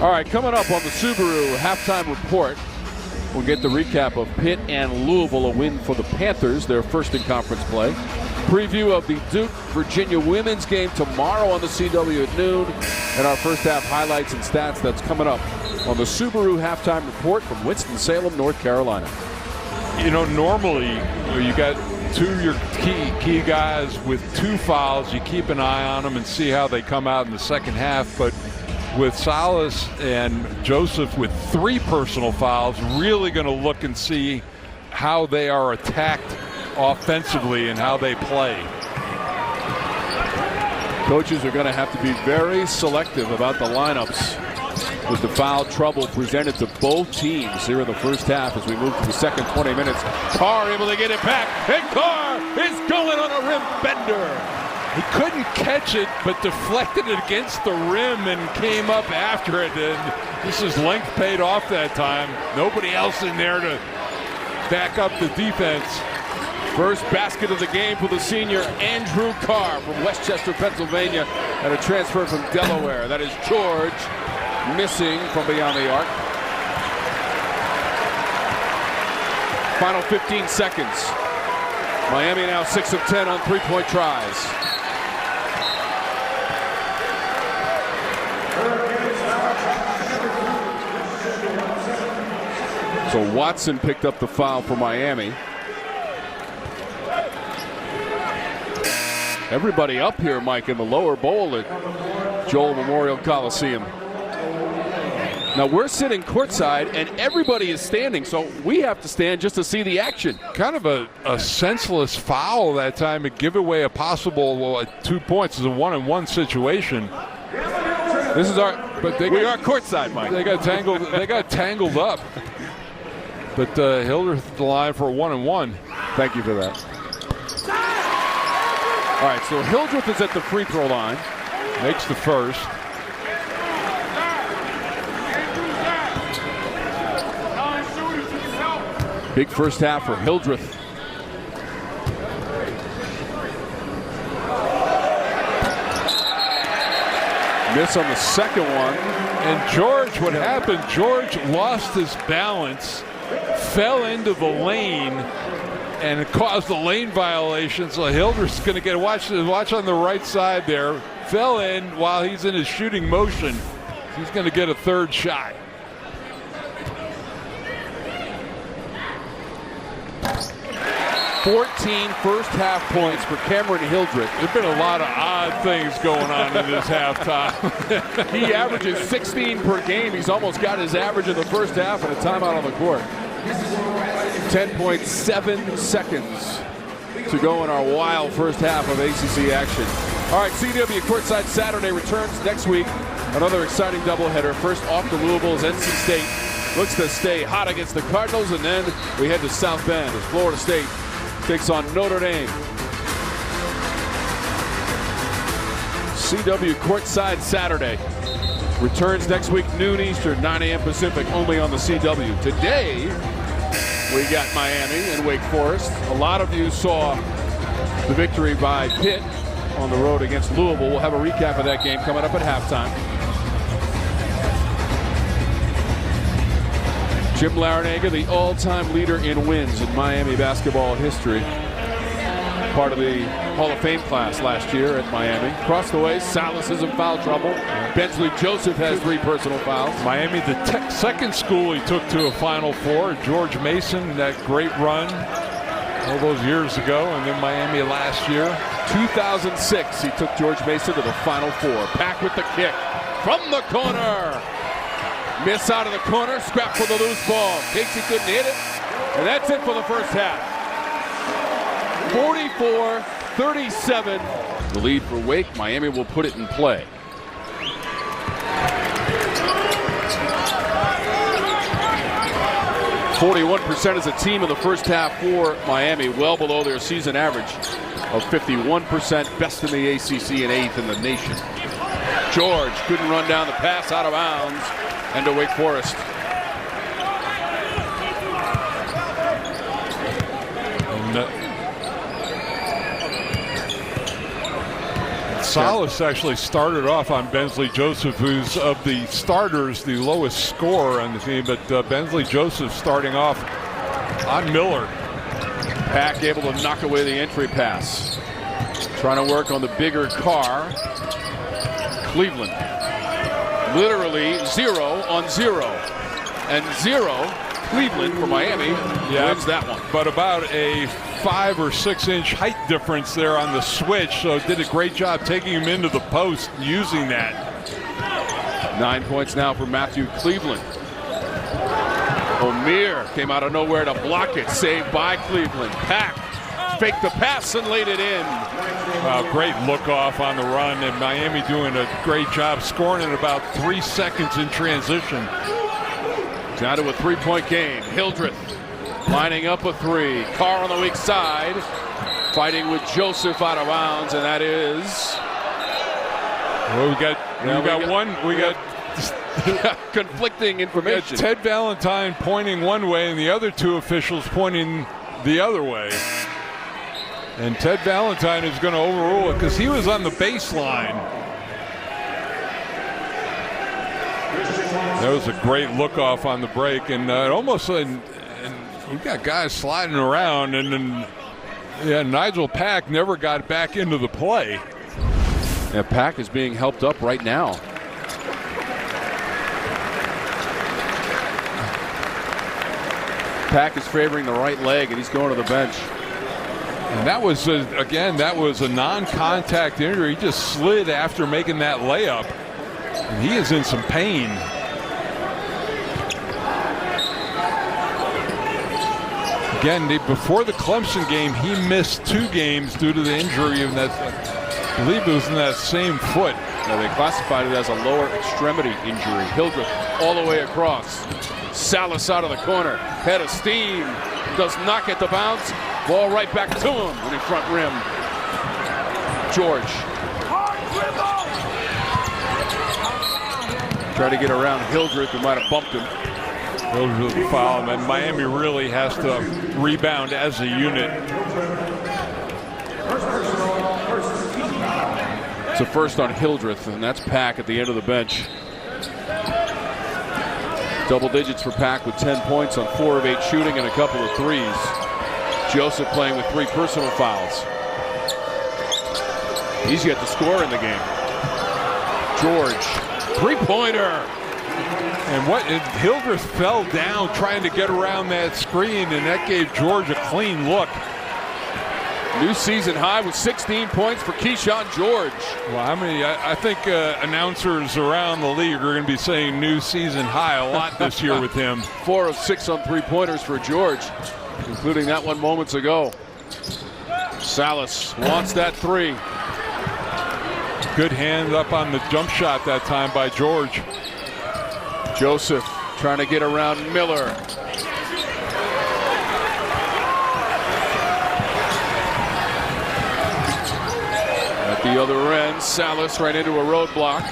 Speaker 2: All right, coming up on the Subaru halftime report, we'll get the recap of Pitt and Louisville, a win for the Panthers, their first in conference play. Preview of the Duke-Virginia women's game tomorrow on the CW at noon. And our first half highlights and stats, that's coming up on the Subaru halftime report from Winston-Salem, North Carolina.
Speaker 1: You know, normally you got two of your key guys with 2 fouls. You keep an eye on them and see how they come out in the second half. But with Sallis and Joseph with 3 personal fouls, really going to look and see how they are attacked offensively and how they play.
Speaker 2: Coaches are going to have to be very selective about the lineups with the foul trouble presented to both teams here in the first half as we move to the second 20 minutes. Carr able to get it back, and Carr is going on a rim bender.
Speaker 1: He couldn't catch it, but deflected it against the rim and came up after it. And this is length paid off that time. Nobody else in there to back up the defense.
Speaker 2: First basket of the game for the senior Andrew Carr from Westchester, Pennsylvania, and a transfer from Delaware. That is George missing from beyond the arc. Final 15 seconds. Miami now 6 of 10 on three-point tries. So Watson picked up the foul for Miami. Everybody up here, Mike, in the lower bowl at Joel Memorial Coliseum. Now we're sitting courtside and everybody is standing, so we have to stand just to see the action.
Speaker 1: Kind of a senseless foul that time to give away a possible 2 points. It's a 1-on-1 situation.
Speaker 2: This is we are courtside, Mike.
Speaker 1: They got tangled. They got tangled up. But Hildreth the line for a 1-on-1.
Speaker 2: Thank you for that. All right, so Hildreth is at the free throw line.
Speaker 1: Makes the first.
Speaker 2: Big first half for Hildreth. Miss on the second one.
Speaker 1: And George, what happened, George lost his balance, fell into the lane, and it caused a lane violation. So Hildreth's going to get watch on the right side there. Fell in while he's in his shooting motion. He's going to get a third shot.
Speaker 2: $14 first half points for Cameron Hildreth.
Speaker 1: There's been a lot of odd things going on in this halftime.
Speaker 2: He averages 16 per game. He's almost got his average in the first half and a timeout on the court. 10.7 seconds to go in our wild first half of ACC action. All right, CW Courtside Saturday returns next week. Another exciting doubleheader. First off to Louisville's NC State. Looks to stay hot against the Cardinals, and then we head to South Bend as Florida State takes on Notre Dame. CW Courtside Saturday returns next week, noon Eastern, 9 a.m. Pacific, only on the CW. Today, we got Miami and Wake Forest. A lot of you saw the victory by Pitt on the road against Louisville. We'll have a recap of that game coming up at halftime. Jim Larinaga, the all-time leader in wins in Miami basketball history. Part of the Hall of Fame class last year at Miami. Across the way, Sallis is in foul trouble. Bensley Joseph has 3 personal fouls.
Speaker 1: Miami, the second school he took to a Final Four. George Mason, that great run all those years ago, and then Miami last year.
Speaker 2: 2006, he took George Mason to the Final Four. Pack with the kick from the corner. Miss out of the corner, scrap for the loose ball. Casey couldn't hit it, and that's it for the first half. 44-37. The lead for Wake. Miami will put it in play. 41% as a team in the first half for Miami, well below their season average of 51%, best in the ACC and 8th in the nation. George couldn't run down the pass, out of bounds, and to Wake Forest.
Speaker 1: Sallis actually started off on Bensley Joseph, who's of the starters the lowest scorer on the team, but Bensley Joseph starting off on Miller.
Speaker 2: Pack able to knock away the entry pass. Trying to work on the bigger car. Cleveland literally 0 on 0. And 0, Cleveland for Miami wins that one.
Speaker 1: But about a 5 or 6 inch height difference there on the switch, so did a great job taking him into the post, using that.
Speaker 2: 9 points now for Matthew Cleveland. O'Meara came out of nowhere to block it, saved by Cleveland. Pack faked the pass and laid it in.
Speaker 1: Great look off on the run, and Miami doing a great job scoring in about 3 seconds in transition.
Speaker 2: Down to a 3-point game. Hildreth lining up a 3. Carr on the weak side, fighting with Joseph out of bounds, and that is.
Speaker 1: Well, we got
Speaker 2: conflicting information.
Speaker 1: Ted Valentine pointing one way, and the other 2 officials pointing the other way. And Ted Valentine is going to overrule it because he was on the baseline. That was a great look off on the break, and almost. And we've got guys sliding around, and then Nigel Pack never got back into the play.
Speaker 2: Yeah, Pack is being helped up right now. Pack is favoring the right leg, and he's going to the bench.
Speaker 1: And that was, again, that was a non-contact injury. He just slid after making that layup. And he is in some pain. Again, before the Clemson game, he missed 2 games due to the injury, and that, I believe it was in that same foot.
Speaker 2: Now they classified it as a lower extremity injury. Hildreth all the way across. Sallis out of the corner. Head of steam. Does not get the bounce. Ball right back to him in the front rim. George. Try to get around Hildreth, who might have bumped him.
Speaker 1: Hildreth will foul him, and Miami really has to rebound as a unit.
Speaker 2: It's a first on Hildreth, and that's Pack at the end of the bench. Double digits for Pack with 10 points on 4 of 8 shooting and a couple of threes. Joseph playing with 3 personal fouls. He's yet to score in the game. George, three-pointer.
Speaker 1: And Hildreth fell down trying to get around that screen, and that gave George a clean look.
Speaker 2: New season high with 16 points for Kyshawn George.
Speaker 1: Well, I think announcers around the league are going to be saying new season high a lot this year with him.
Speaker 2: 4 of 6 on 3-pointers for George, including that one moments ago. Sallis wants that 3.
Speaker 1: Good hand up on the jump shot that time by George.
Speaker 2: Joseph trying to get around Miller. At the other end, Sallis right into a roadblock.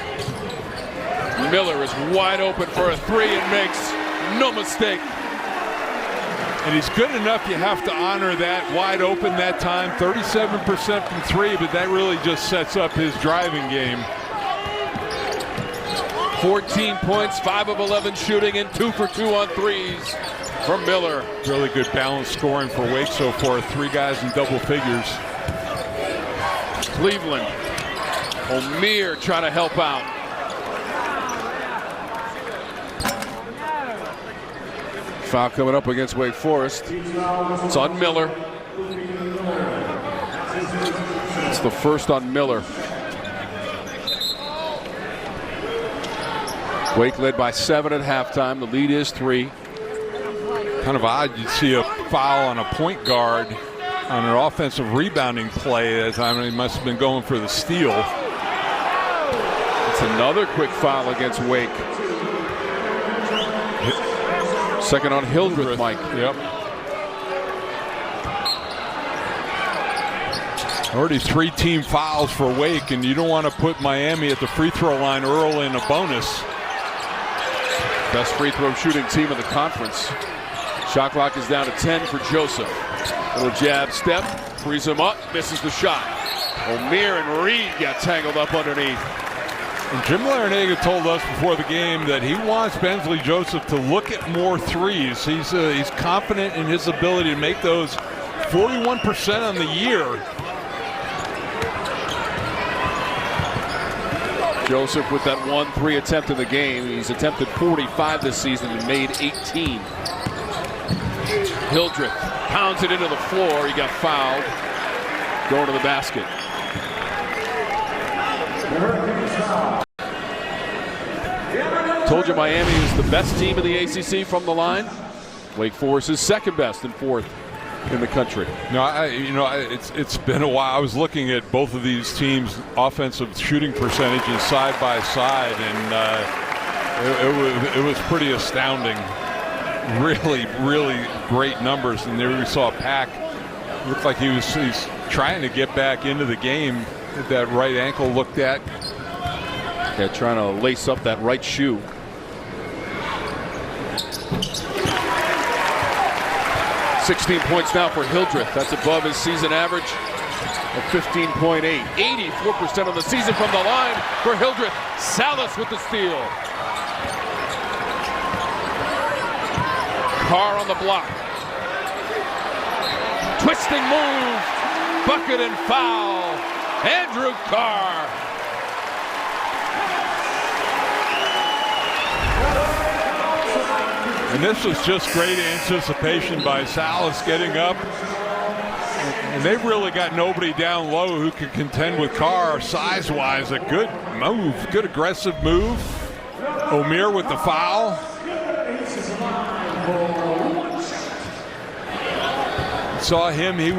Speaker 2: Miller is wide open for a 3 and makes no mistake.
Speaker 1: And he's good enough, you have to honor that wide open that time. 37% from 3, but that really just sets up his driving game.
Speaker 2: 14 points, 5 of 11 shooting, and 2 for 2 on threes from Miller.
Speaker 1: Really good balanced scoring for Wake so far. 3 guys in double figures.
Speaker 2: Cleveland. O'Meara trying to help out. Foul coming up against Wake Forest. It's on Miller. It's the first on Miller. Wake led by 7 at halftime. The lead is 3.
Speaker 1: Kind of odd you'd see a foul on a point guard on an offensive rebounding play at the time. He must have been going for the steal. It's
Speaker 2: another quick foul against Wake. Second on Hildreth, Mike.
Speaker 1: Yep. Already 3 team fouls for Wake, and you don't want to put Miami at the free throw line early in a bonus.
Speaker 2: Best free throw shooting team in the conference. Shot clock is down to 10 for Joseph. Little jab step, frees him up, misses the shot. O'Meara and Reed got tangled up underneath.
Speaker 1: And Jim Larinaga told us before the game that he wants Bensley Joseph to look at more threes. He's confident in his ability to make those. 41% on the year.
Speaker 2: Joseph with that 1-3 attempt in the game. He's attempted 45 this season and made 18. Hildreth pounds it into the floor. He got fouled. Going to the basket. Told you Miami is the best team in the ACC from the line. Wake Forest is second best and 4th in the country.
Speaker 1: No, it's been a while. I was looking at both of these teams' offensive shooting percentages side by side, and it was pretty astounding. Really, really great numbers. And there we saw Pack. Looked like he's trying to get back into the game. That right ankle looked at.
Speaker 2: Yeah, trying to lace up that right shoe. $16 points now for Hildreth. That's above his season average of 15.8. 84% of the season from the line for Hildreth. Sallis with the steal. Carr on the block. Twisting move. Bucket and foul. Andrew Carr.
Speaker 1: And this was just great anticipation by Sallis getting up. And they've really got nobody down low who can contend with Carr size-wise. A good move, good aggressive move. O'Meara with the foul. Saw him, he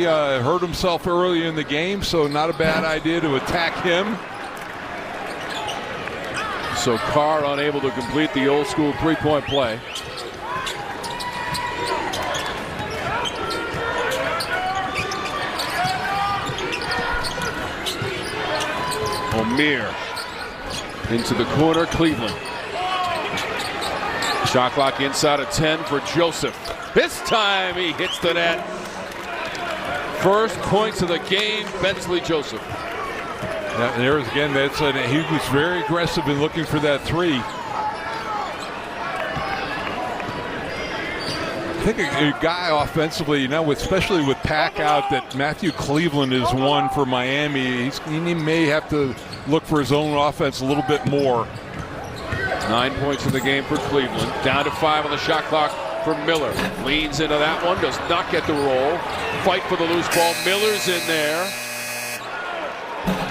Speaker 1: hurt himself early in the game, so not a bad idea to attack him.
Speaker 2: So Carr unable to complete the old school three-point play. O'Meara into the corner, Cleveland. Shot clock inside of 10 for Joseph. This time he hits the net. First points of the game, Bensley Joseph.
Speaker 1: Yeah, there's again, he was very aggressive in looking for that three. I think a guy offensively, especially with Pack out, that Matthew Cleveland is one for Miami. He may have to look for his own offense a little bit more.
Speaker 2: 9 points in the game for Cleveland. Down to 5 on the shot clock for Miller. Leans into that one, does not get the roll. Fight for the loose ball. Miller's in there.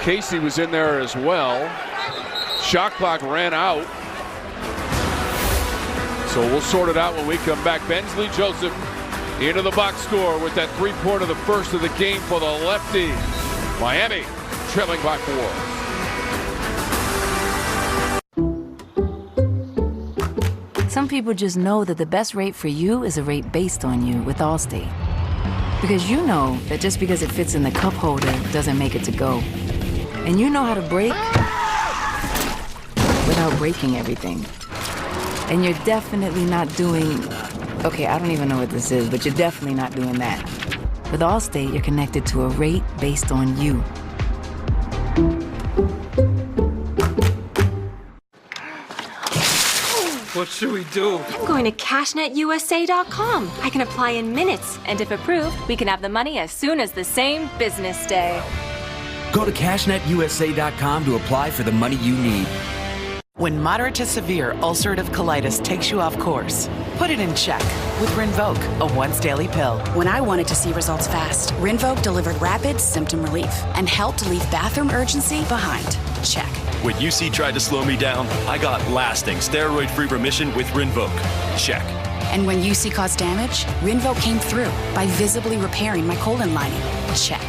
Speaker 2: Casey was in there as well. Shot clock ran out. So we'll sort it out when we come back. Bensley Joseph into the box score with that three-pointer, the first of the game for the lefty. Miami trailing by 4.
Speaker 13: Some people just know that the best rate for you is a rate based on you with Allstate. Because you know that just because it fits in the cup holder doesn't make it to go. And you know how to brake without breaking everything. And you're definitely not doing, okay, I don't even know what this is, but you're definitely not doing that. With Allstate, you're connected to a rate based on you.
Speaker 10: What should we do?
Speaker 14: I'm going to CashNetUSA.com. I can apply in minutes, and if approved, we can have the money as soon as the same business day.
Speaker 15: Go to CashNetUSA.com to apply for the money you need.
Speaker 16: When moderate to severe ulcerative colitis takes you off course, put it in check with Rinvoq, a once-daily pill.
Speaker 17: When I wanted to see results fast, Rinvoq delivered rapid symptom relief and helped leave bathroom urgency behind. Check.
Speaker 18: When UC tried to slow me down, I got lasting steroid-free remission with Rinvoq. Check.
Speaker 17: And when UC caused damage, Rinvoq came through by visibly repairing my colon lining. Check.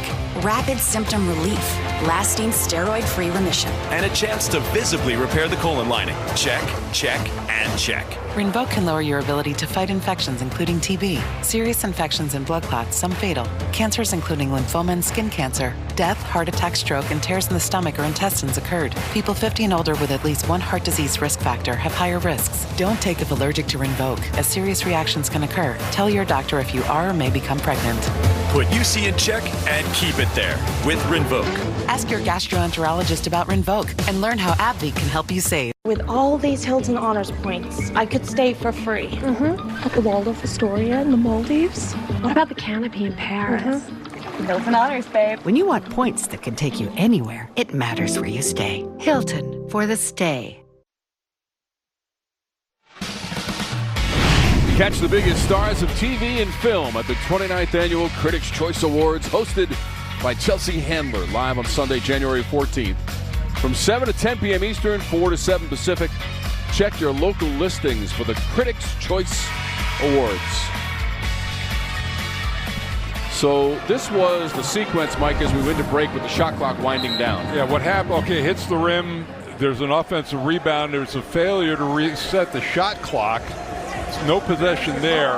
Speaker 17: Rapid symptom relief, lasting steroid-free remission.
Speaker 18: And a chance to visibly repair the colon lining. Check, check, and check.
Speaker 16: Rinvoq can lower your ability to fight infections, including TB, serious infections and blood clots, some fatal, cancers including lymphoma and skin cancer, death, heart attack, stroke, and tears in the stomach or intestines occurred. People 50 and older with at least one heart disease risk factor have higher risks. Don't take if allergic to Rinvoq, as serious reactions can occur. Tell your doctor if you are or may become pregnant.
Speaker 18: Put UC in check and keep it there with Rinvoq.
Speaker 16: Ask your gastroenterologist about Rinvoq and learn how AbbVie can help you save.
Speaker 11: With all these Hilton Honors points, I could stay for free. At the Waldorf Astoria in the Maldives. What about the canopy in Paris?
Speaker 8: Hilton Honors, babe.
Speaker 20: When you want points that can take you anywhere, it matters where you stay. Hilton, for the stay.
Speaker 2: Catch the biggest stars of TV and film at the 29th Annual Critics' Choice Awards, hosted by Chelsea Handler, live on Sunday, January 14th. From 7 to 10 p.m. Eastern, 4 to 7 Pacific. Check your local listings for the Critics' Choice Awards. So this was the sequence, Mike, as we went to break with the shot clock winding down.
Speaker 1: Yeah, what happened? Okay, hits the rim. There's an offensive rebound. There's a failure to reset the shot clock. No possession there.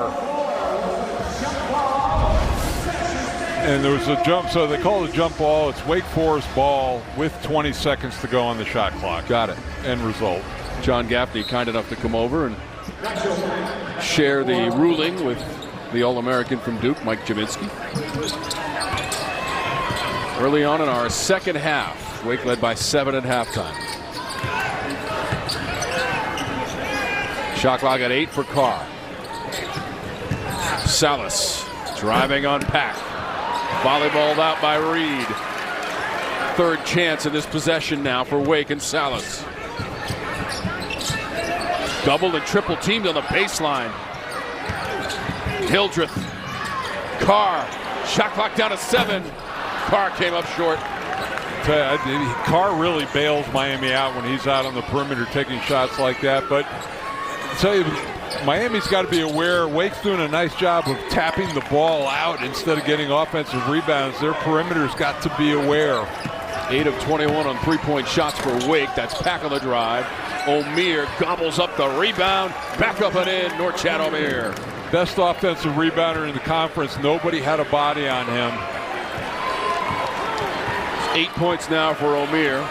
Speaker 1: And there was a jump, so they call it a jump ball. It's Wake Forest ball with 20 seconds to go on the shot clock.
Speaker 2: Got it.
Speaker 1: End result.
Speaker 2: John Gaffney kind enough to come over and share the ruling with the All-American from Duke, Mike Jaminski. Early on in our second half, Wake led by 7 at halftime. Shot clock at 8 for Carr. Sallis driving on Pack. Volleyballed out by Reed. Third chance in this possession now for Wake and Sallis. Double and triple teamed on the baseline. Hildreth. Carr. Shot clock down to 7. Carr came up short.
Speaker 1: Carr really bails Miami out when he's out on the perimeter taking shots like that. But I'll tell you, Miami's got to be aware. Wake's doing a nice job of tapping the ball out instead of getting offensive rebounds. Their perimeter's got to be aware.
Speaker 2: 8 of 21 on three-point shots for Wake. That's Pack on the drive. O'Meara gobbles up the rebound. Back up and in, Norchad O'Meara.
Speaker 1: Best offensive rebounder in the conference. Nobody had a body on him.
Speaker 2: 8 points now for O'Meara.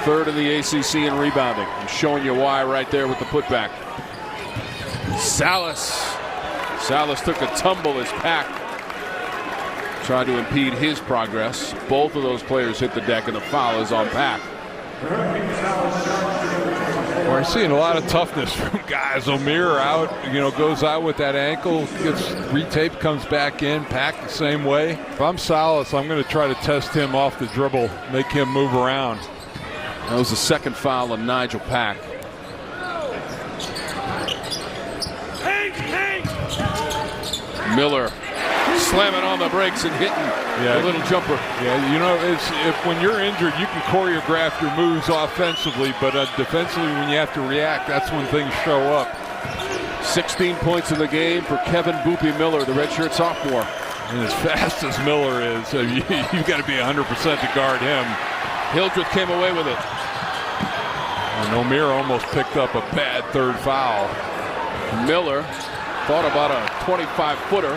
Speaker 2: Third in the ACC in rebounding. I'm showing you why right there with the putback. Sallis took a tumble as Pack tried to impede his progress. Both of those players hit the deck, and the foul is on Pack.
Speaker 1: We're seeing a lot of toughness from guys. O'Meara out, goes out with that ankle, gets retaped, comes back in. Pack the same way. If I'm Sallis, I'm going to try to test him off the dribble, make him move around.
Speaker 2: That was the second foul on Nigel Pack. Miller slamming on the brakes and hitting a little jumper.
Speaker 1: Yeah, when you're injured, you can choreograph your moves offensively, but defensively, when you have to react, that's when things show up.
Speaker 2: 16 points in the game for Kevin Boopie Miller, the redshirt sophomore.
Speaker 1: And as fast as Miller is, you've got to be 100% to guard him.
Speaker 2: Hildreth came away with it.
Speaker 1: And O'Meara almost picked up a bad third foul.
Speaker 2: Miller thought about a 25-footer,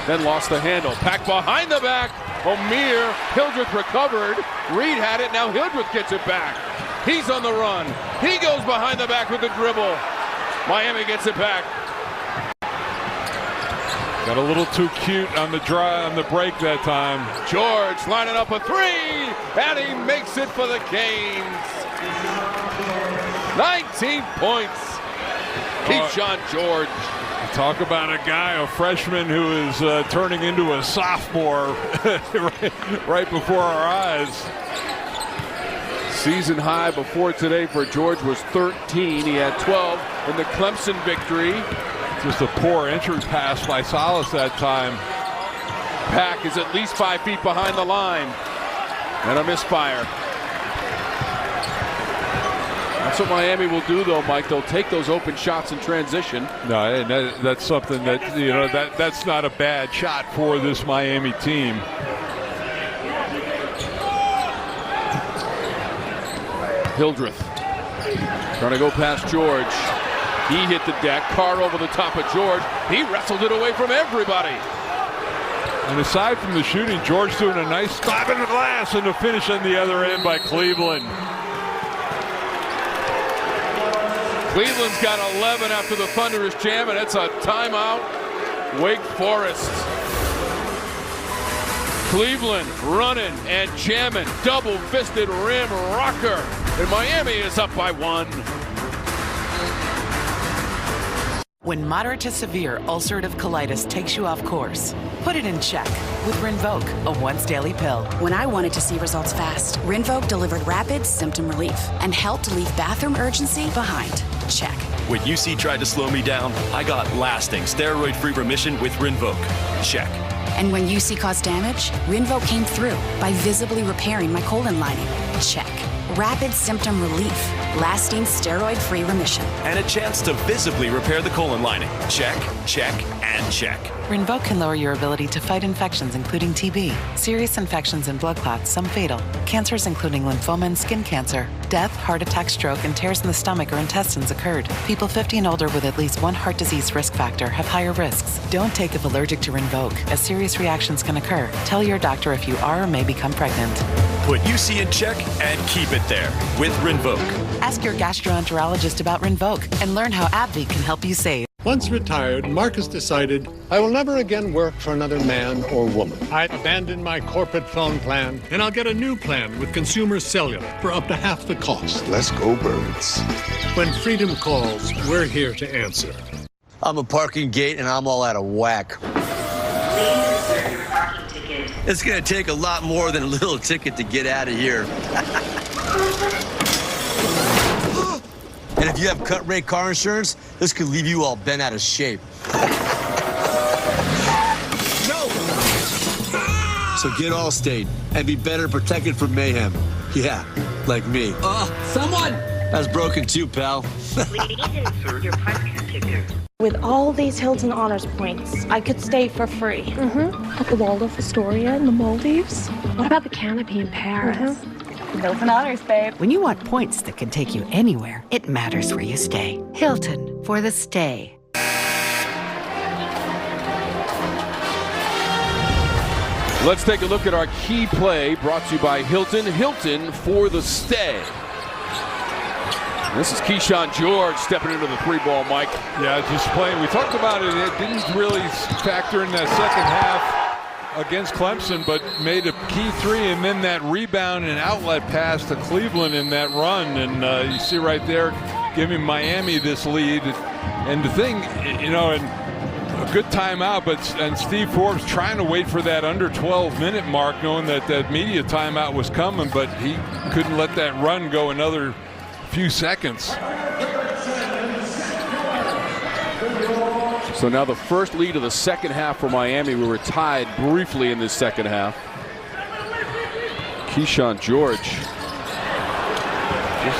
Speaker 2: then lost the handle. Pack behind the back. O'Meara, Hildreth recovered. Reed had it, now Hildreth gets it back. He's on the run. He goes behind the back with the dribble. Miami gets it back.
Speaker 1: Got a little too cute on the break that time.
Speaker 2: George lining up a three, and he makes it for the Canes. 19 points. Kyshawn George.
Speaker 1: Talk about a guy, a freshman who is turning into a sophomore right before our eyes.
Speaker 2: Season high before today for George was 13. He had 12 in the Clemson victory.
Speaker 1: Just a poor entry pass by Sallis that time.
Speaker 2: Pack is at least 5 feet behind the line. And a misfire. That's what Miami will do, though, Mike. They'll take those open shots in transition.
Speaker 1: No, that's something that, that's not a bad shot for this Miami team.
Speaker 2: Hildreth trying to go past George. He hit the deck. Carr over the top of George. He wrestled it away from everybody.
Speaker 1: And aside from the shooting, George doing a nice stop in the glass and a finish on the other end by Cleveland.
Speaker 2: Cleveland's got 11 after the thunderous jam, and it's a timeout. Wake Forest. Cleveland running and jamming. Double-fisted rim rocker. And Miami is up by 1.
Speaker 16: When moderate to severe ulcerative colitis takes you off course, put it in check with Rinvoq, a once-daily pill.
Speaker 17: When I wanted to see results fast, Rinvoq delivered rapid symptom relief and helped leave bathroom urgency behind. Check.
Speaker 18: When UC tried to slow me down, I got lasting steroid-free remission with Rinvoq. Check.
Speaker 17: And when UC caused damage, Rinvoq came through by visibly repairing my colon lining. Check. Rapid symptom relief, lasting steroid-free remission.
Speaker 18: And a chance to visibly repair the colon lining. Check, check, and check.
Speaker 16: Rinvoq can lower your ability to fight infections including TB, serious infections and blood clots, some fatal, cancers including lymphoma and skin cancer. Death, heart attack, stroke, and tears in the stomach or intestines occurred. People 50 and older with at least one heart disease risk factor have higher risks. Don't take if allergic to Rinvoq, as serious reactions can occur. Tell your doctor if you are or may become pregnant.
Speaker 18: Put UC in check and keep it there with Rinvoq.
Speaker 16: Ask your gastroenterologist about Rinvoq and learn how AbbVie can help you save.
Speaker 3: Once retired, Marcus decided, I will never again work for another man or woman. I abandoned my corporate phone plan, and I'll get a new plan with Consumer Cellular for up to half the cost.
Speaker 4: Let's go, birds.
Speaker 3: When freedom calls, we're here to answer.
Speaker 19: I'm a parking gate, and I'm all out of whack.
Speaker 21: Please insert your parking ticket.
Speaker 19: It's going to take a lot more than a little ticket to get out of here. And if you have cut-rate car insurance, this could leave you all bent out of shape. No! So get Allstate and be better protected from mayhem. Yeah, like me.
Speaker 21: Someone!
Speaker 19: That's broken too, pal.
Speaker 21: Please insert your parking ticket.
Speaker 11: With all these Hilton Honors points, I could stay for free. At the Waldorf Astoria in the Maldives. What about the Canopy in Paris?
Speaker 8: Hilton Honors, babe.
Speaker 20: When you want points that can take you anywhere, it matters where you stay. Hilton for the stay.
Speaker 2: Let's take a look at our key play brought to you by Hilton. Hilton for the stay. This is Kyshawn George stepping into the 3-ball, Mike.
Speaker 1: Yeah, just playing. We talked about it. It didn't really factor in that second half against Clemson, but made a key 3, and then that rebound and outlet pass to Cleveland in that run. And you see right there, giving Miami this lead. And the thing, you know, and a good timeout, and Steve Forbes trying to wait for that under 12-minute mark, knowing that that media timeout was coming, but he couldn't let that run go another few seconds.
Speaker 2: So now the first lead of the second half for Miami. We were tied briefly in this second half. Kyshawn George.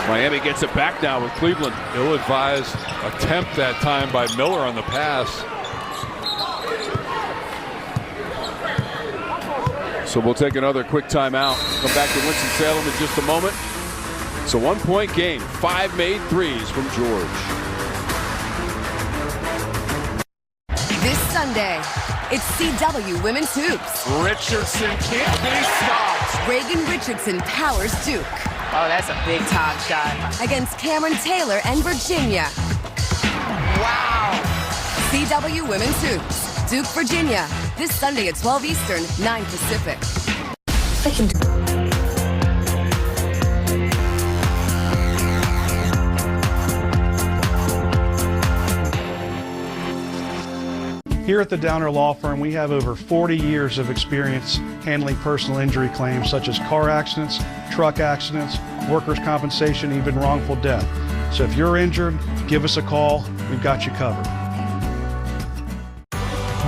Speaker 2: Miami gets it back now with Cleveland.
Speaker 1: Ill-advised attempt that time by Miller on the pass.
Speaker 2: So we'll take another quick timeout. Come back to Winston-Salem in just a moment. It's a 1-point game. 5 made threes from George.
Speaker 22: This Sunday, it's CW Women's Hoops.
Speaker 10: Richardson can't be stopped.
Speaker 22: Reagan Richardson powers Duke.
Speaker 8: Oh, that's a big time shot.
Speaker 22: Against Cameron Taylor and Virginia.
Speaker 8: Wow.
Speaker 22: CW Women's Hoops. Duke, Virginia. This Sunday at 12 Eastern, 9 Pacific. I can do.
Speaker 23: Here at the Downer Law Firm, we have over 40 years of experience handling personal injury claims such as car accidents, truck accidents, workers' compensation, even wrongful death. So if you're injured, give us a call. We've got you covered.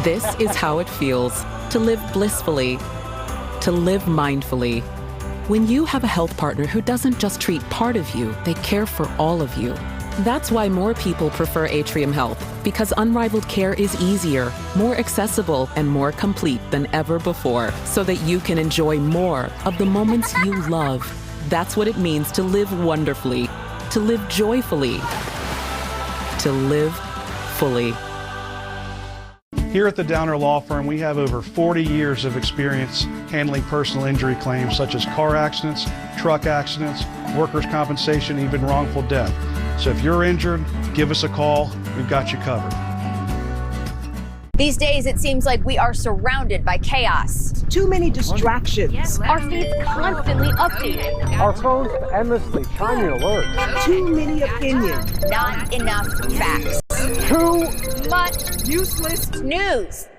Speaker 24: This is how it feels to live blissfully, to live mindfully. When you have a health partner who doesn't just treat part of you, they care for all of you. That's why more people prefer Atrium Health, because unrivaled care is easier, more accessible, and more complete than ever before, so that you can enjoy more of the moments you love. That's what it means to live wonderfully, to live joyfully. to live fully.
Speaker 23: Here at the Downer Law Firm, we have over 40 years of experience handling personal injury claims such as car accidents, truck accidents, workers' compensation, even wrongful death. So if you're injured, give us a call. We've got you covered.
Speaker 4: These days, it seems like we are surrounded by chaos. Too many distractions. Our feeds constantly updated.
Speaker 5: Our phones endlessly chiming alerts.
Speaker 4: Too many opinions. Not enough facts. Too much useless news.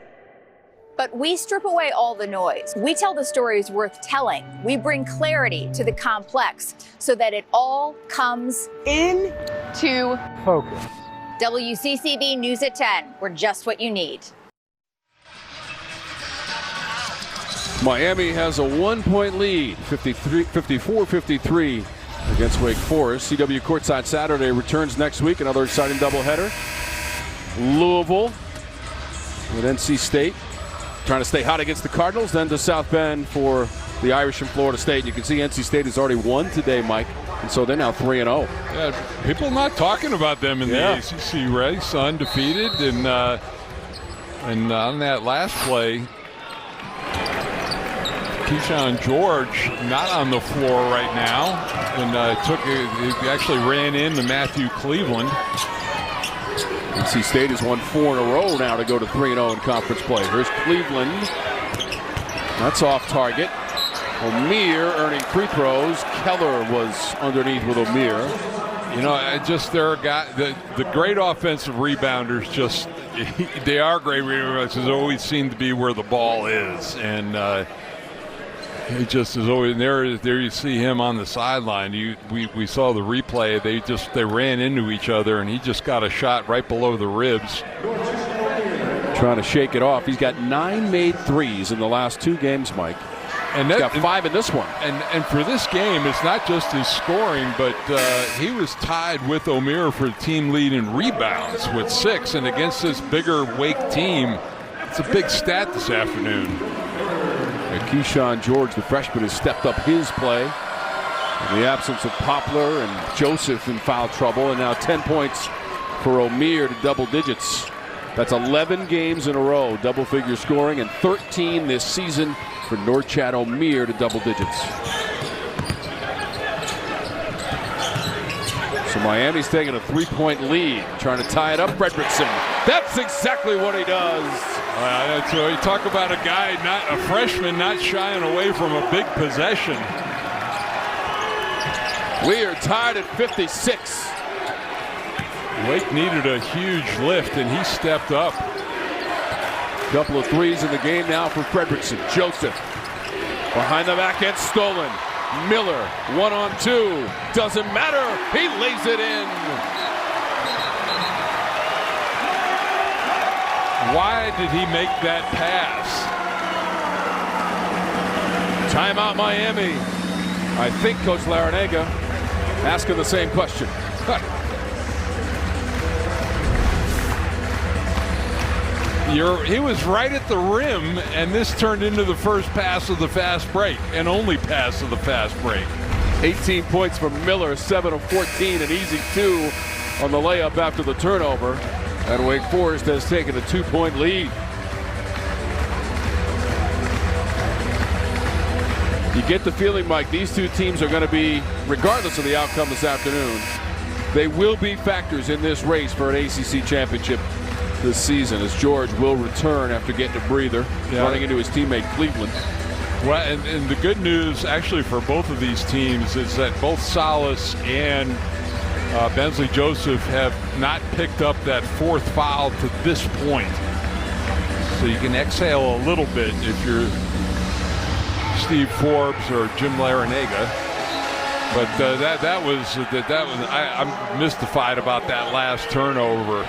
Speaker 4: But we strip away all the noise. We tell the stories worth telling. We bring clarity to the complex so that it all comes into
Speaker 5: focus.
Speaker 4: WCCB News at 10. We're just what you need.
Speaker 2: Miami has a 1-point lead, 54-53 against Wake Forest. CW Courtside Saturday returns next week. Another exciting doubleheader. Louisville with NC State trying to stay hot against the Cardinals, then to South Bend for the Irish and Florida State. You can see NC State has already won today, Mike, and so they're now 3-0.
Speaker 1: Yeah, people not talking about them in the ACC race, undefeated, and on that last play, Kyshawn George not on the floor right now, and he actually ran into Matthew Cleveland.
Speaker 2: NC State has won 4 in a row now to go to 3-0 in conference play. Here's Cleveland. That's off target. O'Meara earning free throws. Keller was underneath with O'Meara.
Speaker 1: You know, the great offensive rebounders they are great rebounders. They always seem to be where the ball is, and it just is always there. You see him on the sideline. We saw the replay. They ran into each other, and he just got a shot right below the ribs.
Speaker 2: Trying to shake it off. He's got 9 made threes in the last 2 games, Mike.
Speaker 1: And
Speaker 2: he's got 5 in this one.
Speaker 1: And for this game, it's not just his scoring, but he was tied with O'Meara for the team lead in rebounds with 6. And against this bigger Wake team, it's a big stat this afternoon.
Speaker 2: And Kyshawn George, the freshman, has stepped up his play. In the absence of Poplar and Joseph in foul trouble, and now 10 points for O'Meara to double digits. That's 11 games in a row, double-figure scoring, and 13 this season for Norchad O'Meara to double digits. So Miami's taking a 3-point lead, trying to tie it up. Fredrickson, that's exactly what he does.
Speaker 1: So you talk about a guy, not a freshman, not shying away from a big possession.
Speaker 2: We are tied at 56.
Speaker 1: Wake needed a huge lift, and he stepped up.
Speaker 2: Couple of threes in the game now for Fredrickson. Joseph behind the back end, stolen. Miller 1-on-2. Doesn't matter. He lays it in.
Speaker 1: Why did he make that pass?
Speaker 2: Timeout Miami. I think Coach Larinaga asking the same question.
Speaker 1: He was right at the rim, and this turned into the first pass of the fast break, and only pass of the fast break.
Speaker 2: 18 points from Miller, 7 of 14, an easy 2 on the layup after the turnover. And Wake Forest has taken a 2-point lead. You get the feeling, Mike, these two teams are going to be, regardless of the outcome this afternoon, they will be factors in this race for an ACC championship this season, as George will return after getting a breather, running into his teammate Cleveland.
Speaker 1: Well, and the good news actually for both of these teams is that both Sallis and Bensley Joseph have not picked up that 4th foul to this point. So you can exhale a little bit if you're Steve Forbes or Jim Larinaga. But I'm mystified about that last turnover.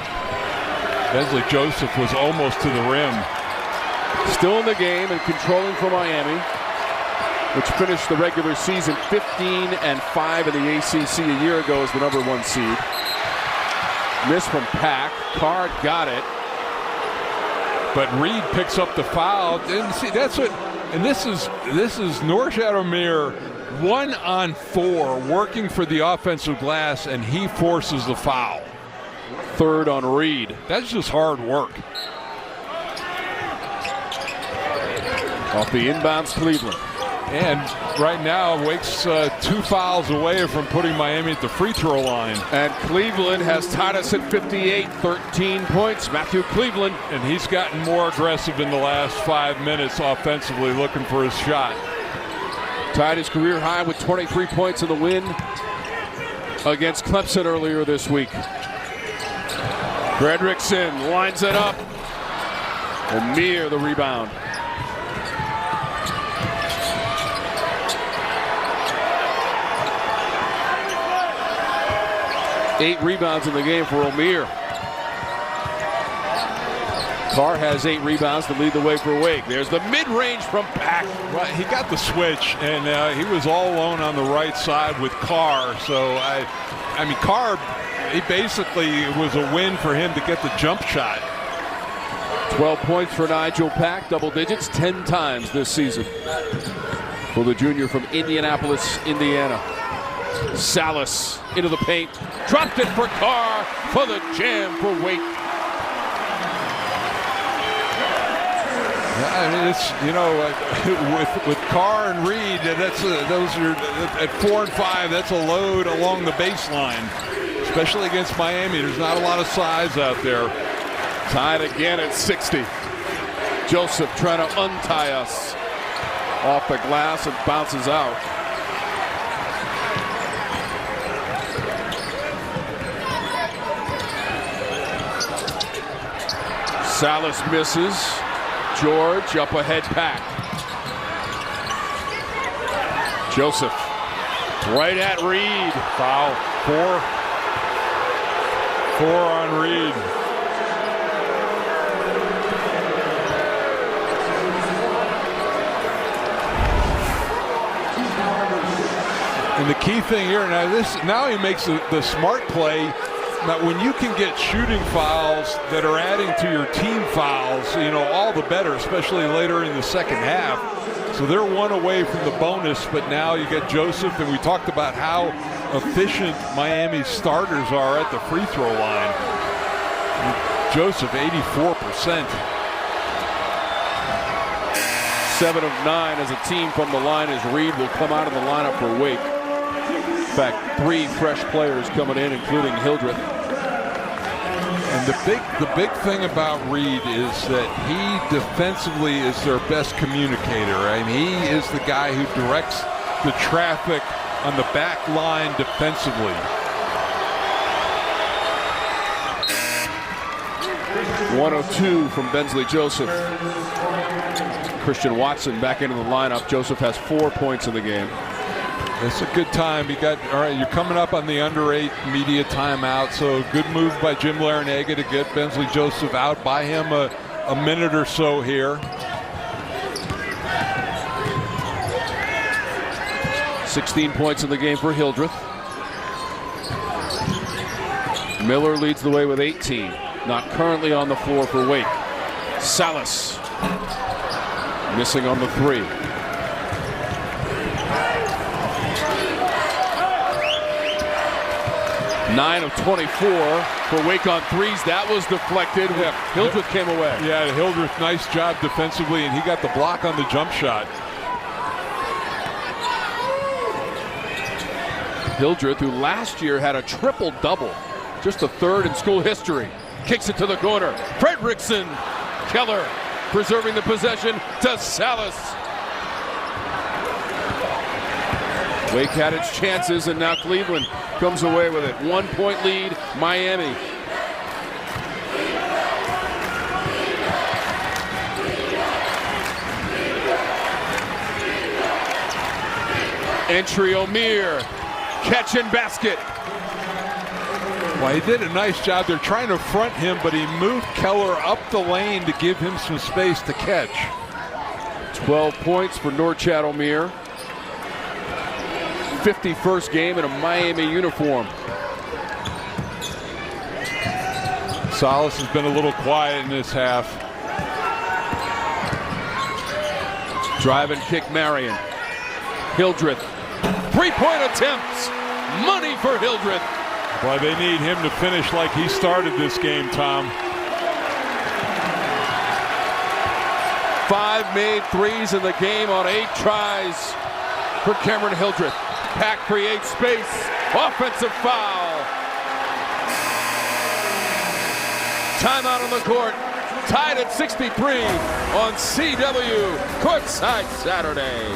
Speaker 1: Bensley Joseph was almost to the rim.
Speaker 2: Still in the game and controlling for Miami, which finished the regular season 15-5 in the ACC a year ago as the #1 seed. Miss from Pack. Card got it.
Speaker 1: But Reed picks up the foul. And see, that's what. And this is Norchad O'Meara 1-on-4 working for the offensive glass, and he forces the foul.
Speaker 2: third on Reed.
Speaker 1: That's just hard work.
Speaker 2: Off the inbounds, Cleveland.
Speaker 1: And right now, Wake's 2 fouls away from putting Miami at the free throw line.
Speaker 2: And Cleveland has tied us at 58, 13 points. Matthew Cleveland.
Speaker 1: And he's gotten more aggressive in the last 5 minutes offensively, looking for his shot.
Speaker 2: Tied his career high with 23 points in the win against Clemson earlier this week. Fredrickson lines it up. Amir the rebound. Eight rebounds in the game for Amir. Carr has 8 rebounds to lead the way for Wake. There's the mid-range from Pack.
Speaker 1: Right, he got the switch, and he was all alone on the right side with Carr. So, I mean, Carr, it basically was a win for him to get the jump shot.
Speaker 2: 12 points for Nigel Pack, double digits 10 times this season for the junior from Indianapolis, Indiana. Sallis into the paint, dropped it for Carr for the jam for Wake.
Speaker 1: I mean, it's, you know, with Carr and Reed, those are at 4 and 5. That's a load along the baseline, especially against Miami. There's not a lot of size out there.
Speaker 2: Tied again at 60. Joseph trying to untie us off the glass and bounces out. Sallis misses. George up ahead, Pack. Joseph right at Reed.
Speaker 1: Foul. 4 on Reed. And the key thing here, now he makes the smart play. Now, when you can get shooting fouls that are adding to your team fouls, you know, all the better, especially later in the second half. So they're 1 away from the bonus, but now you get Joseph, and we talked about how efficient Miami's starters are at the free throw line. Joseph, 84%.
Speaker 2: 7 of 9 as a team from the line as Reed will come out of the lineup for Wake. In fact, 3 fresh players coming in, including Hildreth.
Speaker 1: And the big thing about Reed is that he defensively is their best communicator. I mean, he is the guy who directs the traffic on the back line defensively.
Speaker 2: One of 2 from Bensley Joseph. Christian Watson back into the lineup. Joseph has 4 points in the game.
Speaker 1: It's a good time. All right, you're coming up on the under 8 media timeout, so good move by Jim Larinaga to get Bensley Joseph out. Buy him a minute or so here.
Speaker 2: 16 points in the game for Hildreth. Miller leads the way with 18. Not currently on the floor for Wake. Sallis missing on the 3. Nine of 24 for Wake on threes. That was deflected.
Speaker 1: Yeah.
Speaker 2: Hildreth came away.
Speaker 1: Yeah, Hildreth, nice job defensively, and he got the block on the jump shot.
Speaker 2: Hildreth, who last year had a triple-double, just the 3rd in school history, kicks it to the corner. Fredrickson, Keller preserving the possession to Sallis. Wake had its chances, and now Cleveland comes away with it. 1 point lead, Miami. Entry Amir, catch and basket.
Speaker 1: Well, he did a nice job. They're trying to front him, but he moved Keller up the lane to give him some space to catch.
Speaker 2: 12 points for Norchad Amir. 51st game in a Miami uniform.
Speaker 1: Sallis has been a little quiet in this half.
Speaker 2: Drive and kick Marion. Hildreth. 3-point attempts. Money for Hildreth.
Speaker 1: Boy, they need him to finish like he started this game, Tom.
Speaker 2: 5 made threes in the game on 8 tries for Cameron Hildreth. Pack creates space. Offensive foul. Timeout on the court. Tied at 63 on CW Courtside Saturday.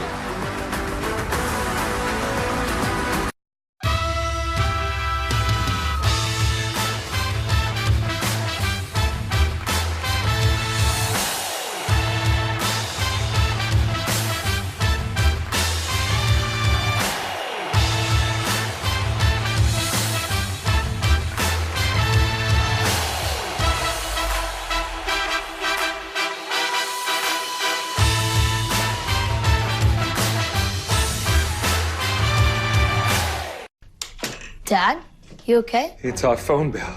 Speaker 6: Dad, you okay?
Speaker 5: It's our phone bill.